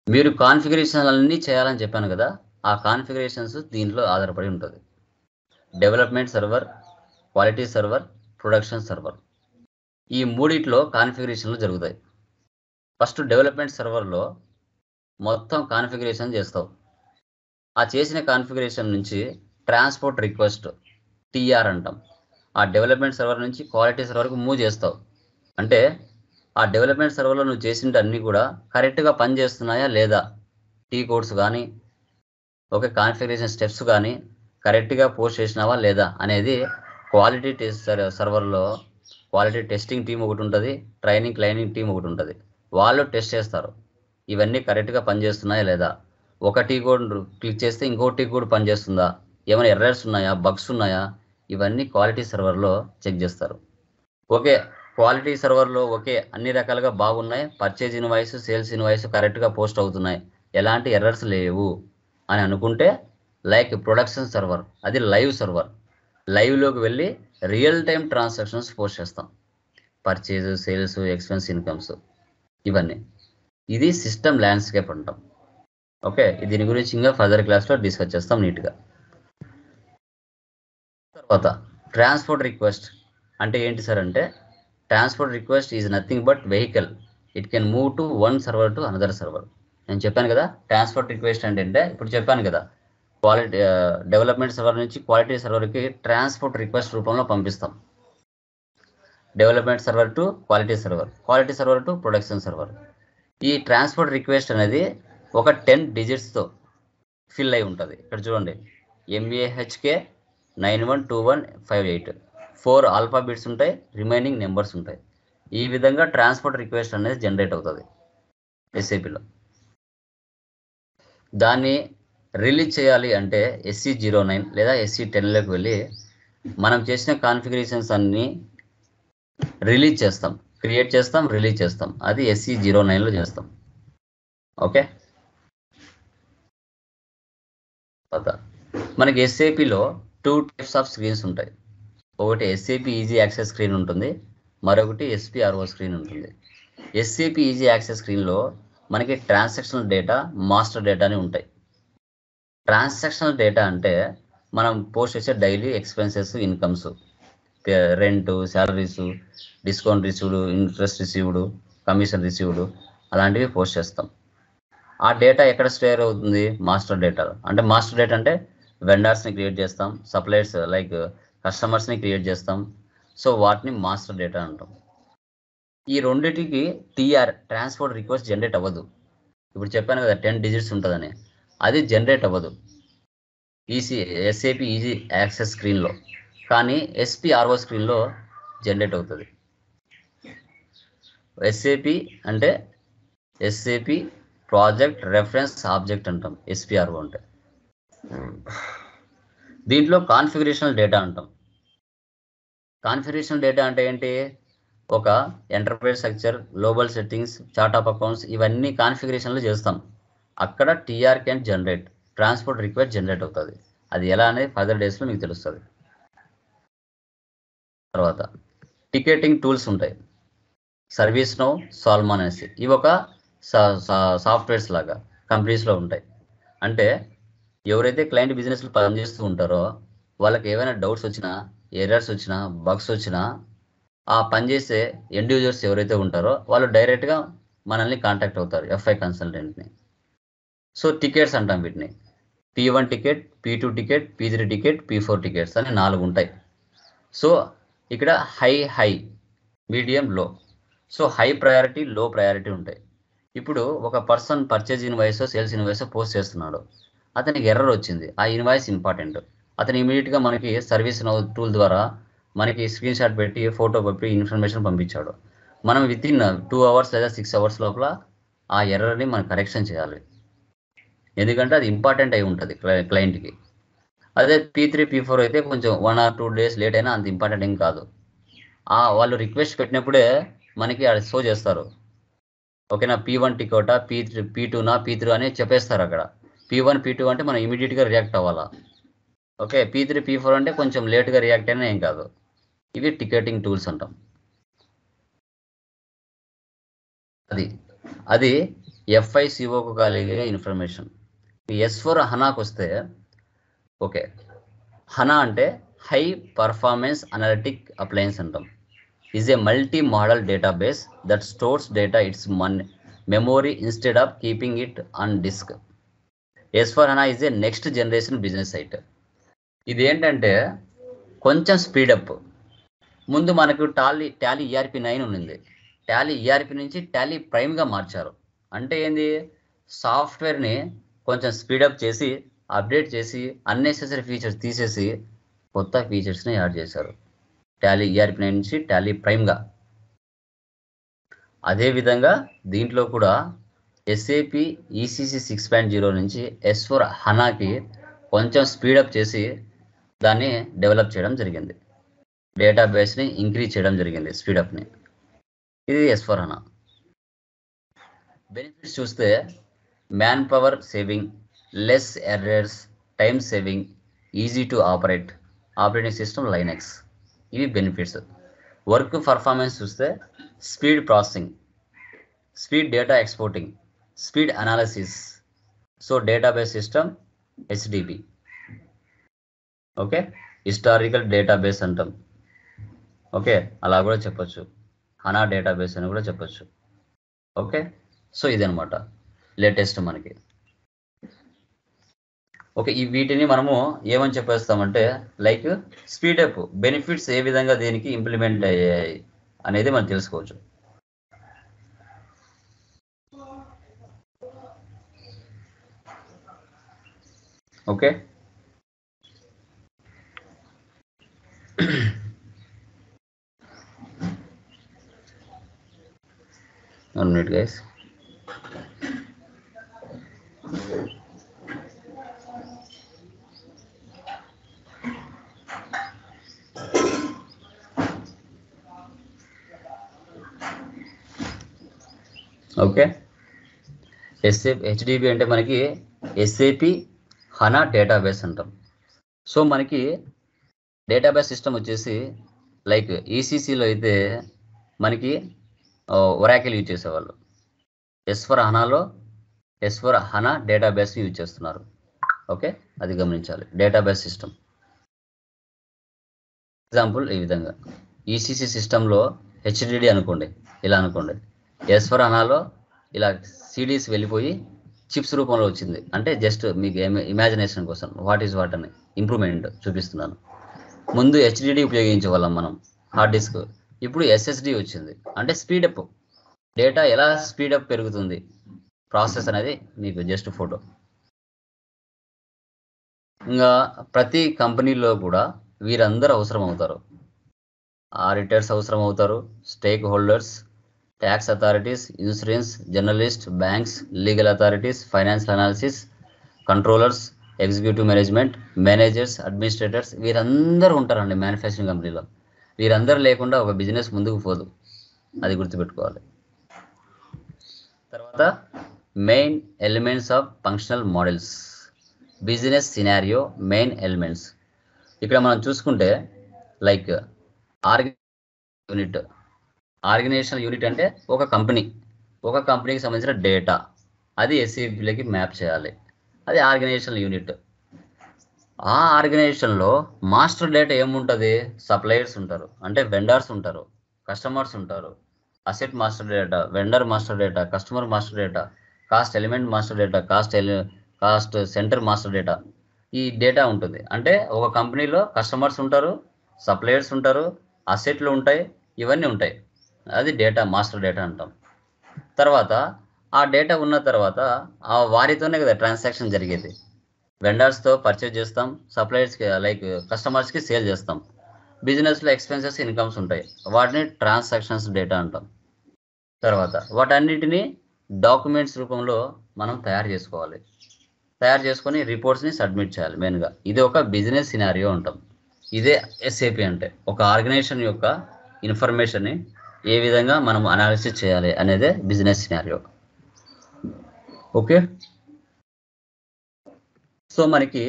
మీరు కాన్ఫిగరేషన్ అన్నీ చేయాలని చెప్పాను కదా, ఆ కాన్ఫిగరేషన్స్ దీంట్లో ఆధారపడి ఉంటుంది. Development server, quality server, production server, ఈ మూడిట్లో కాన్ఫిగరేషన్లు జరుగుతాయి. ఫస్ట్ డెవలప్మెంట్ సర్వర్లో మొత్తం కాన్ఫిగరేషన్ చేస్తావు. ఆ చేసిన కాన్ఫిగరేషన్ నుంచి ట్రాన్స్పోర్ట్ రిక్వెస్ట్ TR అంటాం. ఆ డెవలప్మెంట్ సర్వర్ నుంచి క్వాలిటీ సర్వర్కు మూవ్ చేస్తావు. అంటే ఆ డెవలప్మెంట్ సర్వర్లో నువ్వు చేసిన అన్నీ కూడా కరెక్ట్గా పనిచేస్తున్నాయా లేదా, టీ కోడ్స్ కానీ ఓకే కాన్ఫిగరేషన్ స్టెప్స్ కానీ కరెక్ట్గా పోస్ట్ చేసినావా లేదా అనేది క్వాలిటీ టెస్ట్ సర్వర్లో క్వాలిటీ టెస్టింగ్ టీం ఒకటి ఉంటుంది, ట్రైనింగ్ క్లైనింగ్ టీం ఒకటి ఉంటుంది. వాళ్ళు టెస్ట్ చేస్తారు ఇవన్నీ కరెక్ట్గా పనిచేస్తున్నాయా లేదా. ఒక టీ కోడ్ క్లిక్ చేస్తే ఇంకో టీ కోడ్ పనిచేస్తుందా, ఏమైనా ఎర్రర్స్ ఉన్నాయా, బగ్స్ ఉన్నాయా, ఇవన్నీ క్వాలిటీ సర్వర్లో చెక్ చేస్తారు. ఓకే క్వాలిటీ సర్వర్లో ఓకే అన్ని రకాలుగా బాగున్నాయి, పర్చేజ్ ఇన్వాయిస్, సేల్స్ ఇన్వాయిస్ కరెక్ట్గా పోస్ట్ అవుతున్నాయి, ఎలాంటి ఎర్రర్స్ లేవు అని అనుకుంటే లైక్ ప్రొడక్షన్ సర్వర్, అది లైవ్ సర్వర్. లైవ్లోకి వెళ్ళి రియల్ టైం ట్రాన్సాక్షన్స్ పోస్ట్ చేస్తాం, పర్చేజ్, సేల్స్, ఎక్స్పెన్స్, ఇన్కమ్స్ ఇవన్నీ. ఇది సిస్టమ్ ల్యాండ్స్కేప్ అంటాం. ఓకే, దీని గురించి ఇంకా ఫర్దర్ క్లాస్లో డిస్కస్ చేస్తాం నీట్గా. తర్వాత ట్రాన్స్పోర్ట్ రిక్వెస్ట్ అంటే ఏంటి సార్ అంటే transport request is nothing but vehicle, it can move to one server to another server. నేను చెప్పాను కదా ట్రాన్స్పోర్ట్ రిక్వెస్ట్ అంటే ఇప్పుడు చెప్పాను కదా క్వాలిటీ డెవలప్మెంట్ సర్వర్ నుంచి క్వాలిటీ సర్వర్కి ట్రాన్స్పోర్ట్ రిక్వెస్ట్ రూపంలో పంపిస్తాం. Development server to quality server, quality server to production server. ఈ ట్రాన్స్పోర్ట్ రిక్వెస్ట్ అనేది ఒక 10 డిజిట్స్తో ఫిల్ అయి ఉంటుంది. ఇక్కడ చూడండి MAHK 912158 4 ఆల్ఫాబెట్స్ ఉంటాయి, రిమైనింగ్ నెంబర్స్ ఉంటాయి. ఈ విధంగా ట్రాన్స్పోర్ట్ రిక్వెస్ట్ అనేది జనరేట్ అవుతుంది SAPలో. దాన్ని రిలీజ్ చేయాలి అంటే SE09 లేదా SE10లోకి వెళ్ళి మనం చేసిన కాన్ఫిగరేషన్స్ అన్నీ రిలీజ్ చేస్తాం, క్రియేట్ చేస్తాం, రిలీజ్ చేస్తాం. అది SE09లో చేస్తాం. ఓకే, మనకి SAPలో 2 టైప్స్ ఆఫ్ స్క్రీన్స్ ఉంటాయి. ఒకటి SAP ఈజీ యాక్సెస్ స్క్రీన్ ఉంటుంది, మరొకటి SPRO స్క్రీన్ ఉంటుంది. SAP ఈజీ యాక్సెస్ స్క్రీన్లో మనకి ట్రాన్సాక్షనల్ డేటా, మాస్టర్ డేటా అని ఉంటాయి. ట్రాన్సాక్షనల్ డేటా అంటే మనం పోస్ట్ చేసే daily expenses, incomes, rent, salaries, discount received, interest received, commission received అలాంటివి పోస్ట్ చేస్తాం. ఆ డేటా ఎక్కడ స్టోర్ అవుతుంది, మాస్టర్ డేటా. అంటే మాస్టర్ డేటా అంటే వెండర్స్ని క్రియేట్ చేస్తాం, సప్లయర్స్ లైక్ కస్టమర్స్ని క్రియేట్ చేస్తాం. సో వాటిని మాస్టర్ డేటా అంటాం. ఈ రెండింటికి TR ట్రాన్స్పోర్ట్ రిక్వెస్ట్ జనరేట్ అవ్వదు. ఇప్పుడు చెప్పాను కదా 10 డిజిట్స్ ఉంటుందని, అది జనరేట్ అవ్వదు SAP ఈజీ యాక్సెస్ స్క్రీన్లో, కానీ SPRO స్క్రీన్లో జనరేట్ అవుతుంది. SAP అంటే SAP ప్రాజెక్ట్ రెఫరెన్స్ ఆబ్జెక్ట్ అంటాం, SPRO అంటే. దీంట్లో కాన్ఫిగరేషనల్ డేటా అంటాం. కాన్ఫిగరేషనల్ డేటా అంటే ఏంటి, ఒక enterprise structure, global settings, chart of accounts ఇవన్నీ కాన్ఫిగరేషన్లు చేస్తాం. అక్కడ TR can generate, transport request generate అవుతుంది. అది ఎలా అనేది ఫర్దర్ డేస్లో మీకు తెలుస్తుంది. తర్వాత టికెటింగ్ టూల్స్ ఉంటాయి, సర్వీస్ నౌ, సాల్మాన్ అనేసి. ఇవి ఒక సాఫ్ట్వేర్స్ లాగా కంపెనీస్లో ఉంటాయి. అంటే ఎవరైతే క్లయింట్ బిజినెస్లో పనిచేస్తూ ఉంటారో వాళ్ళకి ఏమైనా డౌట్స్ వచ్చినా, ఎర్రర్స్ వచ్చినా, బగ్స్ వచ్చినా ఆ పనిచేసే ఎండ్ యూజర్స్ ఎవరైతే ఉంటారో వాళ్ళు డైరెక్ట్గా మనల్ని కాంటాక్ట్ అవుతారు, ఎఫ్ఐ కన్సల్టెంట్ని. సో టికెట్స్ అంటాం వీటిని. P1 ticket, P2 ticket, P3 ticket, P4 tickets అని 4 ఉంటాయి. సో ఇక్కడ హై, మీడియం, లో. So high priority, low priority ఉంటాయి. ఇప్పుడు ఒక person purchase invoice, sales invoice post చేస్తున్నాడు, అతనికి ఎర్రర్ వచ్చింది, ఆ ఇన్వాయిస్ ఇంపార్టెంట్. అతను ఇమీడియట్గా మనకి సర్వీస్ నౌ టూల్ ద్వారా మనకి స్క్రీన్ షాట్ పెట్టి, ఫోటో పెట్టి ఇన్ఫర్మేషన్ పంపించాడు. మనం వితిన్ 2 అవర్స్ లేదా 6 అవర్స్ లోపల ఆ ఎర్రర్ని మనం కరెక్షన్ చేయాలి, ఎందుకంటే అది ఇంపార్టెంట్ అయి ఉంటుంది క్లయింట్కి. అదే P3, P4 అయితే కొంచెం 1 or 2 డేస్ లేట్ అయినా అంత ఇంపార్టెంట్ ఏం కాదు. వాళ్ళు రిక్వెస్ట్ పెట్టినప్పుడే మనకి అది షో చేస్తారు. ఓకేనా, P1 టికెటా, P2నా, P3 అని చెప్పేస్తారు అక్కడ. P1, P2 అంటే మనం ఇమీడియట్గా రియాక్ట్ అవ్వాలా. ఓకే, P3, P4 అంటే కొంచెం లేట్గా రియాక్ట్ అయినా ఏం కాదు. ఇవి టికెటింగ్ టూల్స్ అంటాం. అది FICOకు కలిగే ఇన్ఫర్మేషన్. S4 హనాకు వస్తే, ఓకే, హనా అంటే హై పర్ఫార్మెన్స్ అనలిటిక్ అప్లయన్స్ అంటాం. Is a multi model database that stores data its memory instead of keeping it on disk. S4 HANA is a next generation business site. ఇది ఏంటంటే కొంచెం speedup. ముందు మనకు Tally ERP 9 ఉన్నింది, Tally ERP నుంచి Tally ప్రైమ్గా మార్చారు. అంటే ఏంది, సాఫ్ట్వేర్ని కొంచెం స్పీడప్ చేసి, అప్డేట్ చేసి, అన్నెసెసరీ ఫీచర్స్ తీసేసి కొత్త ఫీచర్స్ని యాడ్ చేశారు టాలీ ERP 9 నుంచి టాలీ ప్రైమ్గా. అదేవిధంగా దీంట్లో కూడా SAP ECC 6.0 నుంచి S4 హనాకి కొంచెం స్పీడప్ చేసి దాన్ని డెవలప్ చేయడం జరిగింది, డేటాబేస్ని ఇంక్రీజ్ చేయడం జరిగింది, స్పీడప్ని. ఇది S4 హనా. బెనిఫిట్స్ చూస్తే man power saving, less errors, time saving, easy to operate, operating system Linux. ఇవి బెనిఫిట్స్. వర్క్ పర్ఫార్మెన్స్ చూస్తే speed processing, speed data exporting, speed analysis. So database system HDB. Okay, historical database అంటాం. Okay, అలా కూడా చెప్పొచ్చు, హనా database అని కూడా చెప్పొచ్చు. Okay, so ఇదనమాట లేటెస్ట్ మనకి. ఓకే, ఈ వీటిని మనము ఏమని చెప్పేస్తామంటే లైక్ స్పీడప్ బెనిఫిట్స్ ఏ విధంగా దీనికి ఇంప్లిమెంట్ అయ్యాయి అనేది మనం తెలుసుకోవచ్చు. Okay, 1 minute guys. Okay, HDB అంటే మనకి SAP హనా డేటాబేస్ అంటాం. సో మనకి డేటాబేస్ సిస్టమ్ వచ్చేసి లైక్ ECCలో అయితే మనకి ఒరాకిల్ యూజ్ చేసేవాళ్ళు, S4 హనాలో S4 హనా డేటాబేస్ని యూజ్ చేస్తున్నారు. ఓకే, అది గమనించాలి. డేటాబేస్ సిస్టమ్ ఎగ్జాంపుల్ ఈ విధంగా ECC సిస్టంలో HDD అనుకోండి, ఇలా అనుకోండి. S4 హనాలో ఇలా CDs వెళ్ళిపోయి చిప్స్ రూపంలో వచ్చింది. అంటే జస్ట్ మీకు ఇమాజినేషన్ కోసం వాట్ అని ఇంప్రూవ్మెంట్ చూపిస్తున్నాను. ముందు HDD ఉపయోగించే వాళ్ళం మనం, హార్డ్ డిస్క్. ఇప్పుడు SSD వచ్చింది. అంటే స్పీడప్, డేటా ఎలా స్పీడప్ పెరుగుతుంది ప్రాసెస్ అనేది మీకు జస్ట్ ఫోటో. ఇంకా ప్రతి కంపెనీలో కూడా వీరందరూ అవసరం అవుతారు. ఆడిటర్స్ అవసరం అవుతారు, stake holders, tax authorities, insurance, journalist, banks, legal authorities, financial analysis, controllers, executive management, managers, administrators, వీరందరూ ఉంటారండి మ్యానుఫ్యాక్చరింగ్ కంపెనీలో. వీరందరూ లేకుండా ఒక బిజినెస్ ముందుకు పోదు, అది గుర్తుపెట్టుకోవాలి. తర్వాత main elements of functional models, business scenario, main elements. ఇక్కడ మనం చూసుకుంటే లైక్ ఆర్గనైజేషనల్ యూనిట్ అంటే ఒక కంపెనీకి సంబంధించిన డేటా అది SAPలోకి మ్యాప్ చేయాలి, అది ఆర్గనైజేషనల్ యూనిట్. ఆ ఆర్గనైజేషన్లో మాస్టర్ డేటా ఏముంటుంది? సప్లయర్స్ ఉంటారు, అంటే వెండర్స్ ఉంటారు, కస్టమర్స్ ఉంటారు, asset master data, vendor master data, customer master data, cost element master data, cost centre master data. ఈ డేటా ఉంటుంది. అంటే ఒక కంపెనీలో కస్టమర్స్ ఉంటారు, సప్లయర్స్ ఉంటారు, అసెట్లు ఉంటాయి, ఇవన్నీ ఉంటాయి. అది డేటా, మాస్టర్ డేటా అంటాం. తర్వాత ఆ డేటా ఉన్న తర్వాత వారితోనే కదా ట్రాన్సాక్షన్ జరిగేది. వెండర్స్తో పర్చేజ్ చేస్తాం, సప్లయర్స్కి లైక్ కస్టమర్స్కి సేల్ చేస్తాం. బిజినెస్లో ఎక్స్పెన్సెస్, ఇన్కమ్స్ ఉంటాయి, వాటిని ట్రాన్సాక్షన్స్ డేటా అంటాం. తర్వాత వాటన్నిటిని డాక్యుమెంట్స్ రూపంలో మనం తయారు చేసుకోవాలి. తయారు చేసుకొని రిపోర్ట్స్ని సబ్మిట్ చేయాలి. మెయిన్గా ఇది ఒక బిజినెస్ సినారియో అంటాం. ఇదే ఎస్ఏపి అంటే ఒక ఆర్గనైజేషన్ యొక్క ఇన్ఫర్మేషన్ని ఏ విధంగా మనం అనాలిసిస్ చేయాలి అనేదే బిజినెస్ సినారియో. ఓకే, సో మనకి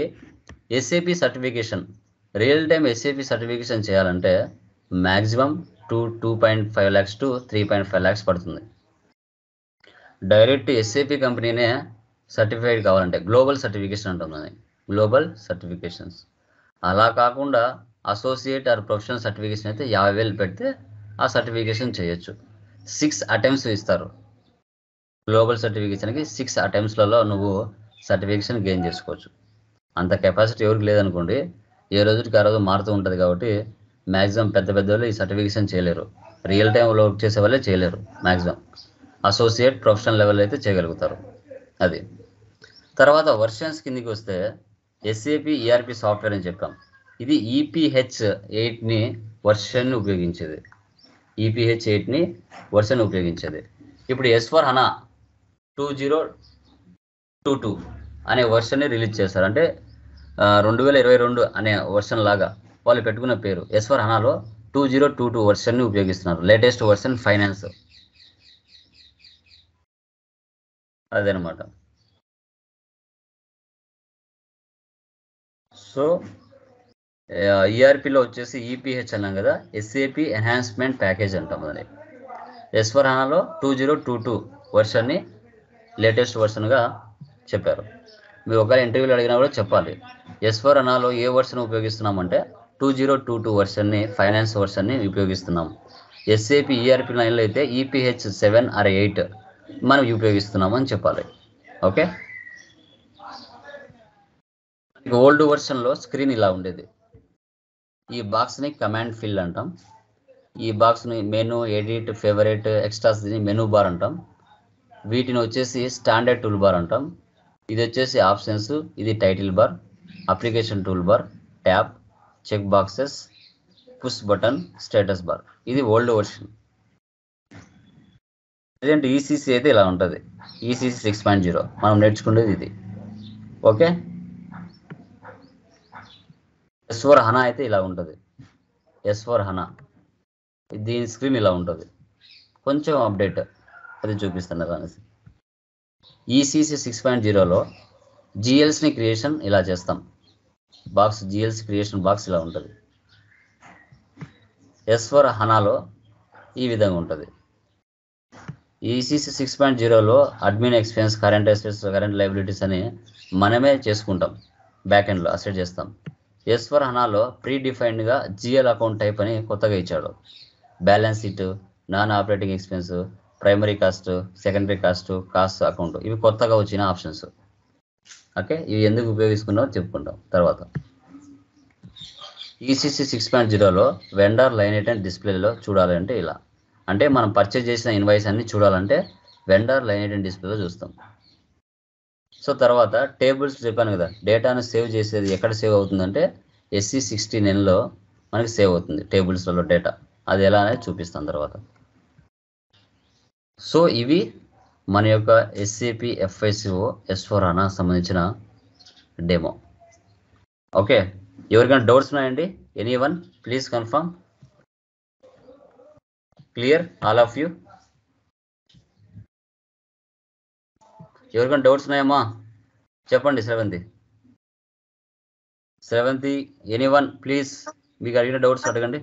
SAP certification, real time SAP certification చేయాలంటే మ్యాక్సిమం 2.5 lakhs to 3.5 lakhs పడుతుంది. డైరెక్ట్ ఎస్ఏపి కంపెనీనే సర్టిఫైడ్ కావాలంటే గ్లోబల్ సర్టిఫికేషన్ ఉంటుంది, గ్లోబల్ సర్టిఫికేషన్స్. అలా కాకుండా అసోసియేట్ ఆర్ ప్రొఫెషనల్ సర్టిఫికేషన్ అయితే 50,000 పెడితే ఆ సర్టిఫికేషన్ చేయొచ్చు. 6 attempts ఇస్తారు. గ్లోబల్ సర్టిఫికేషన్కి 6 attemptsలలో నువ్వు సర్టిఫికేషన్ గెయిన్ చేసుకోవచ్చు. అంత కెపాసిటీ ఎవరికి లేదనుకోండి, ఏ రోజుకి ఆ రోజు మారుతూ ఉంటుంది. కాబట్టి మ్యాక్సిమం పెద్ద వాళ్ళు ఈ సర్టిఫికేషన్ చేయలేరు. రియల్ టైంలో వర్క్ చేసే వాళ్ళే చేయలేరు. మ్యాక్సిమం అసోసియేట్, ప్రొఫెషనల్ లెవెల్ అయితే చేయగలుగుతారు. అది తర్వాత వర్షన్స్ కిందికి వస్తే ఎస్ఏపి ఈఆర్పి సాఫ్ట్వేర్ అని చెప్పాం. ఇది EPH8ని వర్షన్ని ఉపయోగించేది. EPH8ని వర్షన్ ఉపయోగించేది. ఇప్పుడు S/4HANA 2022 అనే వర్షన్ని రిలీజ్ చేశారు. అంటే 2022 అనే వర్షన్ లాగా వాళ్ళు పెట్టుకున్న పేరు. S/4HANAలో 2022 వర్షన్ని ఉపయోగిస్తున్నారు. లేటెస్ట్ వర్షన్ ఫైనాన్స్, అదనమాట. సో ఈఆర్పిలో వచ్చేసి EPH అన్నాం కదా, ఎస్ఏపి ఎన్హాన్స్మెంట్ ప్యాకేజ్ అంటాం. అది S/4HANAలో 2022 వర్షన్ని లేటెస్ట్ వర్షన్గా చెప్పారు. మీరు ఒకవేళ ఇంటర్వ్యూలో అడిగినా కూడా చెప్పాలి. S/4HANAలో ఏ వర్షన్ ఉపయోగిస్తున్నామంటే 2022 వర్షన్ని, ఫైనాన్స్ వర్షన్ని ఉపయోగిస్తున్నాం. ఎస్ఏపి ఈఆర్పి 9లో అయితే EPH7 or 8 మనం ఉపయోగిస్తున్నామని చెప్పాలి. ఓకే, ఓల్డ్ వర్షన్లో స్క్రీన్ ఇలా ఉండేది. ఈ బాక్స్ని కమాండ్ ఫీల్డ్ అంటాం. ఈ బాక్స్ని menu, edit, favourite, extras menu bar అంటాం. వీటిని వచ్చేసి స్టాండర్డ్ టూల్ బార్ అంటాం. ఇది వచ్చేసి ఆప్షన్స్, ఇది title bar, application tool bar, tab, check boxes, push button, status bar. ఇది ఓల్డ్ వర్షన్. ప్రజెంట్ ఈసీసీ అయితే ఇలా ఉంటుంది. ఈసీసీ 6.0 మనం నేర్చుకునేది ఇది. ఓకే, S/4HANA అయితే ఇలా ఉంటుంది. S/4HANA దీని స్క్రీన్ ఇలా ఉంటుంది. కొంచెం అప్డేట్ అది చూపిస్తున్నారు అనేసి. ఈసీసీ 6.0లో జిఎల్స్ని క్రియేషన్ ఇలా చేస్తాం. బాక్స్ జిఎల్స్ క్రియేషన్ బాక్స్ ఇలా ఉంటుంది. S/4HANAలో ఈ విధంగా ఉంటుంది. ఈసీసీ 6.0లో admin expense, current expense, current liabilities అని మనమే చేసుకుంటాం, బ్యాక్ ఎండ్లో అసెట్ చేస్తాం. S/4HANAలో ప్రీ డిఫైన్డ్గా జిఎల్ అకౌంట్ టైప్ అని కొత్తగా ఇచ్చాడు. Balance sheet, non operating expense, primary cost, secondary cost, cost account, ఇవి కొత్తగా వచ్చిన ఆప్షన్స్. ఓకే, ఇవి ఎందుకు ఉపయోగిస్తున్నారో చెప్పుకుంటాం తర్వాత. ఈసీసీ 6.0లో వెండర్ లైన్ ఐటెం డిస్ప్లేలో చూడాలంటే ఇలా, అంటే మనం పర్చేజ్ చేసిన ఇన్వాయిస్ అన్ని చూడాలంటే వెండర్ లైన్ ఐటెం డిస్ప్లేలో చూస్తాం. సో తర్వాత టేబుల్స్ చెప్పాను కదా, డేటాను సేవ్ చేసేది ఎక్కడ సేవ్ అవుతుందంటే SC16Nలో మనకి సేవ్ అవుతుంది టేబుల్స్లలో డేటా. అది ఎలా అనేది చూపిస్తాను తర్వాత. సో ఇవి మన యొక్క ఎస్ఏపి FICO S/4HANA సంబంధించిన డెమో. ఓకే, ఎవరికైనా డౌట్స్ ఉన్నాయండి? Anyone please confirm. Clear all of you? ఎవరికైనా డౌట్స్ ఉన్నాయమ్మా చెప్పండి. శ్రవంతి ఎనీవన్ ప్లీజ్, మీకు అడిగిన డౌట్స్ అడగండి,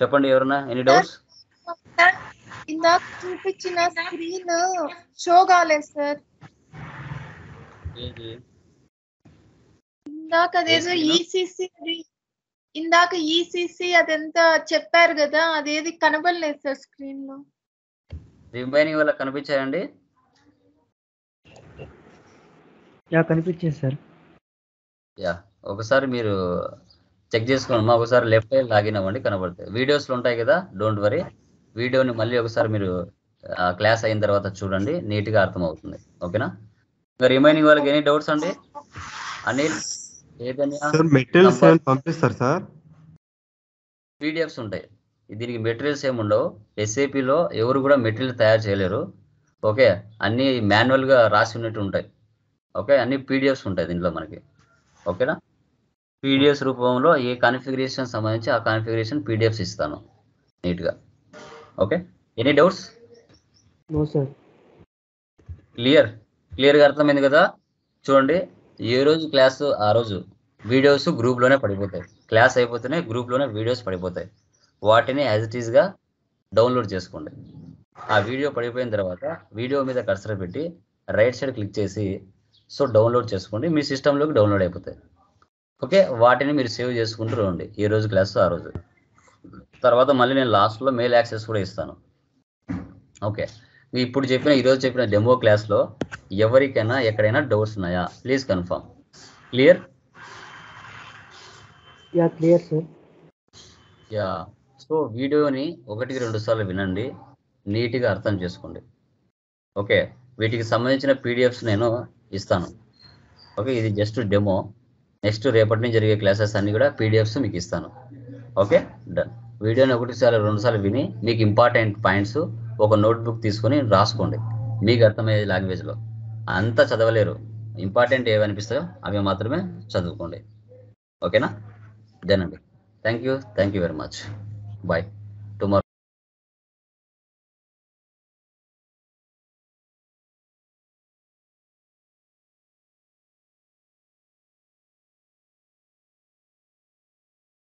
చెప్పండి. ఎవరన్నా ఎనీ డౌట్స్? ఇందాక చూపించిన స్క్రీన్ షో కాలేదు సార్. ఇందాక అదేదో screen? ఈసీసీ ఇందాక ఈసీసీ అదంతా చెప్పారు కదా, అదేది కనబడలేదు సార్ స్క్రీన్ లో. రిమైనింగ్ వాళ్ళకి కనిపించాయండి? యా కనిపించింది సార్. యా, ఒకసారి మీరు చెక్ చేసుకోండి. ఒకసారి లెఫ్ట్ సైడ్ లాగిన్ అవ్వండి, కనబడతాయి. వీడియోస్లో ఉంటాయి కదా, డోంట్ వరీ. వీడియోని మళ్ళీ ఒకసారి మీరు క్లాస్ అయిన తర్వాత చూడండి, నీట్గా అర్థమవుతుంది. ఓకేనా? ఇంకా రిమైనింగ్ వాళ్ళకి ఎనీ డౌట్స్ అండి? అనిల్, ఏదైనా మెటీరియల్స్ పంపిస్తారు సార్? పీడిఎఫ్స్ ఉంటాయి, దీనికి మెటీరియల్స్ ఏమి ఉండవు. ఎస్ఏపిలో ఎవరు కూడా మెటీరియల్ తయారు చేయలేరు. ఓకే, అన్నీ మాన్యువల్గా రాసి ఉన్నట్టు ఉంటాయి. ఓకే, అన్ని పీడిఎఫ్స్ ఉంటాయి దీంట్లో మనకి. ఓకేనా? పీడిఎఫ్స్ రూపంలో ఏ కాన్ఫిగరేషన్ సంబంధించి ఆ కాన్ఫిగరేషన్ పీడిఎఫ్స్ ఇస్తాను నీట్గా. Okay, any doubts? No sir. క్లియర్గా అర్థమైంది కదా? చూడండి, ఏ రోజు క్లాసు ఆ రోజు వీడియోస్ గ్రూప్లోనే పడిపోతాయి. క్లాస్ అయిపోతేనే గ్రూప్లోనే వీడియోస్ పడిపోతాయి. వాటిని యాజ్ ఇట్ ఈస్గా డౌన్లోడ్ చేసుకోండి. ఆ వీడియో పడిపోయిన తర్వాత వీడియో మీద కర్సర్ పెట్టి రైట్ సైడ్ క్లిక్ చేసి డౌన్లోడ్ చేసుకోండి. మీ సిస్టంలోకి డౌన్లోడ్ అయిపోతాయి. ఓకే, వాటిని మీరు సేవ్ చేసుకుంటూ రండి, ఏ రోజు క్లాస్ ఆ రోజు. తర్వాత మళ్ళీ నేను లాస్ట్లో మెయిల్ యాక్సెస్ కూడా ఇస్తాను. ఓకే, ఇప్పుడు ఈరోజు చెప్పిన డెమో క్లాస్లో ఎవరికైనా ఎక్కడైనా డౌట్స్ ఉన్నాయా? Please confirm. Clear? Yeah clear sir. Yeah, వీడియోని 1-2 సార్లు వినండి, నీట్గా అర్థం చేసుకోండి. ఓకే, వీటికి సంబంధించిన పీడిఎఫ్స్ నేను ఇస్తాను. ఓకే, ఇది జస్ట్ డెమో. నెక్స్ట్ రేపటి నుంచి జరిగే క్లాసెస్ అన్ని కూడా పీడిఎఫ్స్ మీకు ఇస్తాను. Okay, done. వీడియోని 1-2 సార్లు విని మీకు ఇంపార్టెంట్ పాయింట్స్ ఒక నోట్బుక్ తీసుకొని రాసుకోండి, మీకు అర్థమయ్యే లాంగ్వేజ్లో. అంతా చదవలేరు, ఇంపార్టెంట్ ఏవి అనిపిస్తాయో అవి మాత్రమే చదువుకోండి. ఓకేనా? డన్ అండి. Thank you very much. Bye.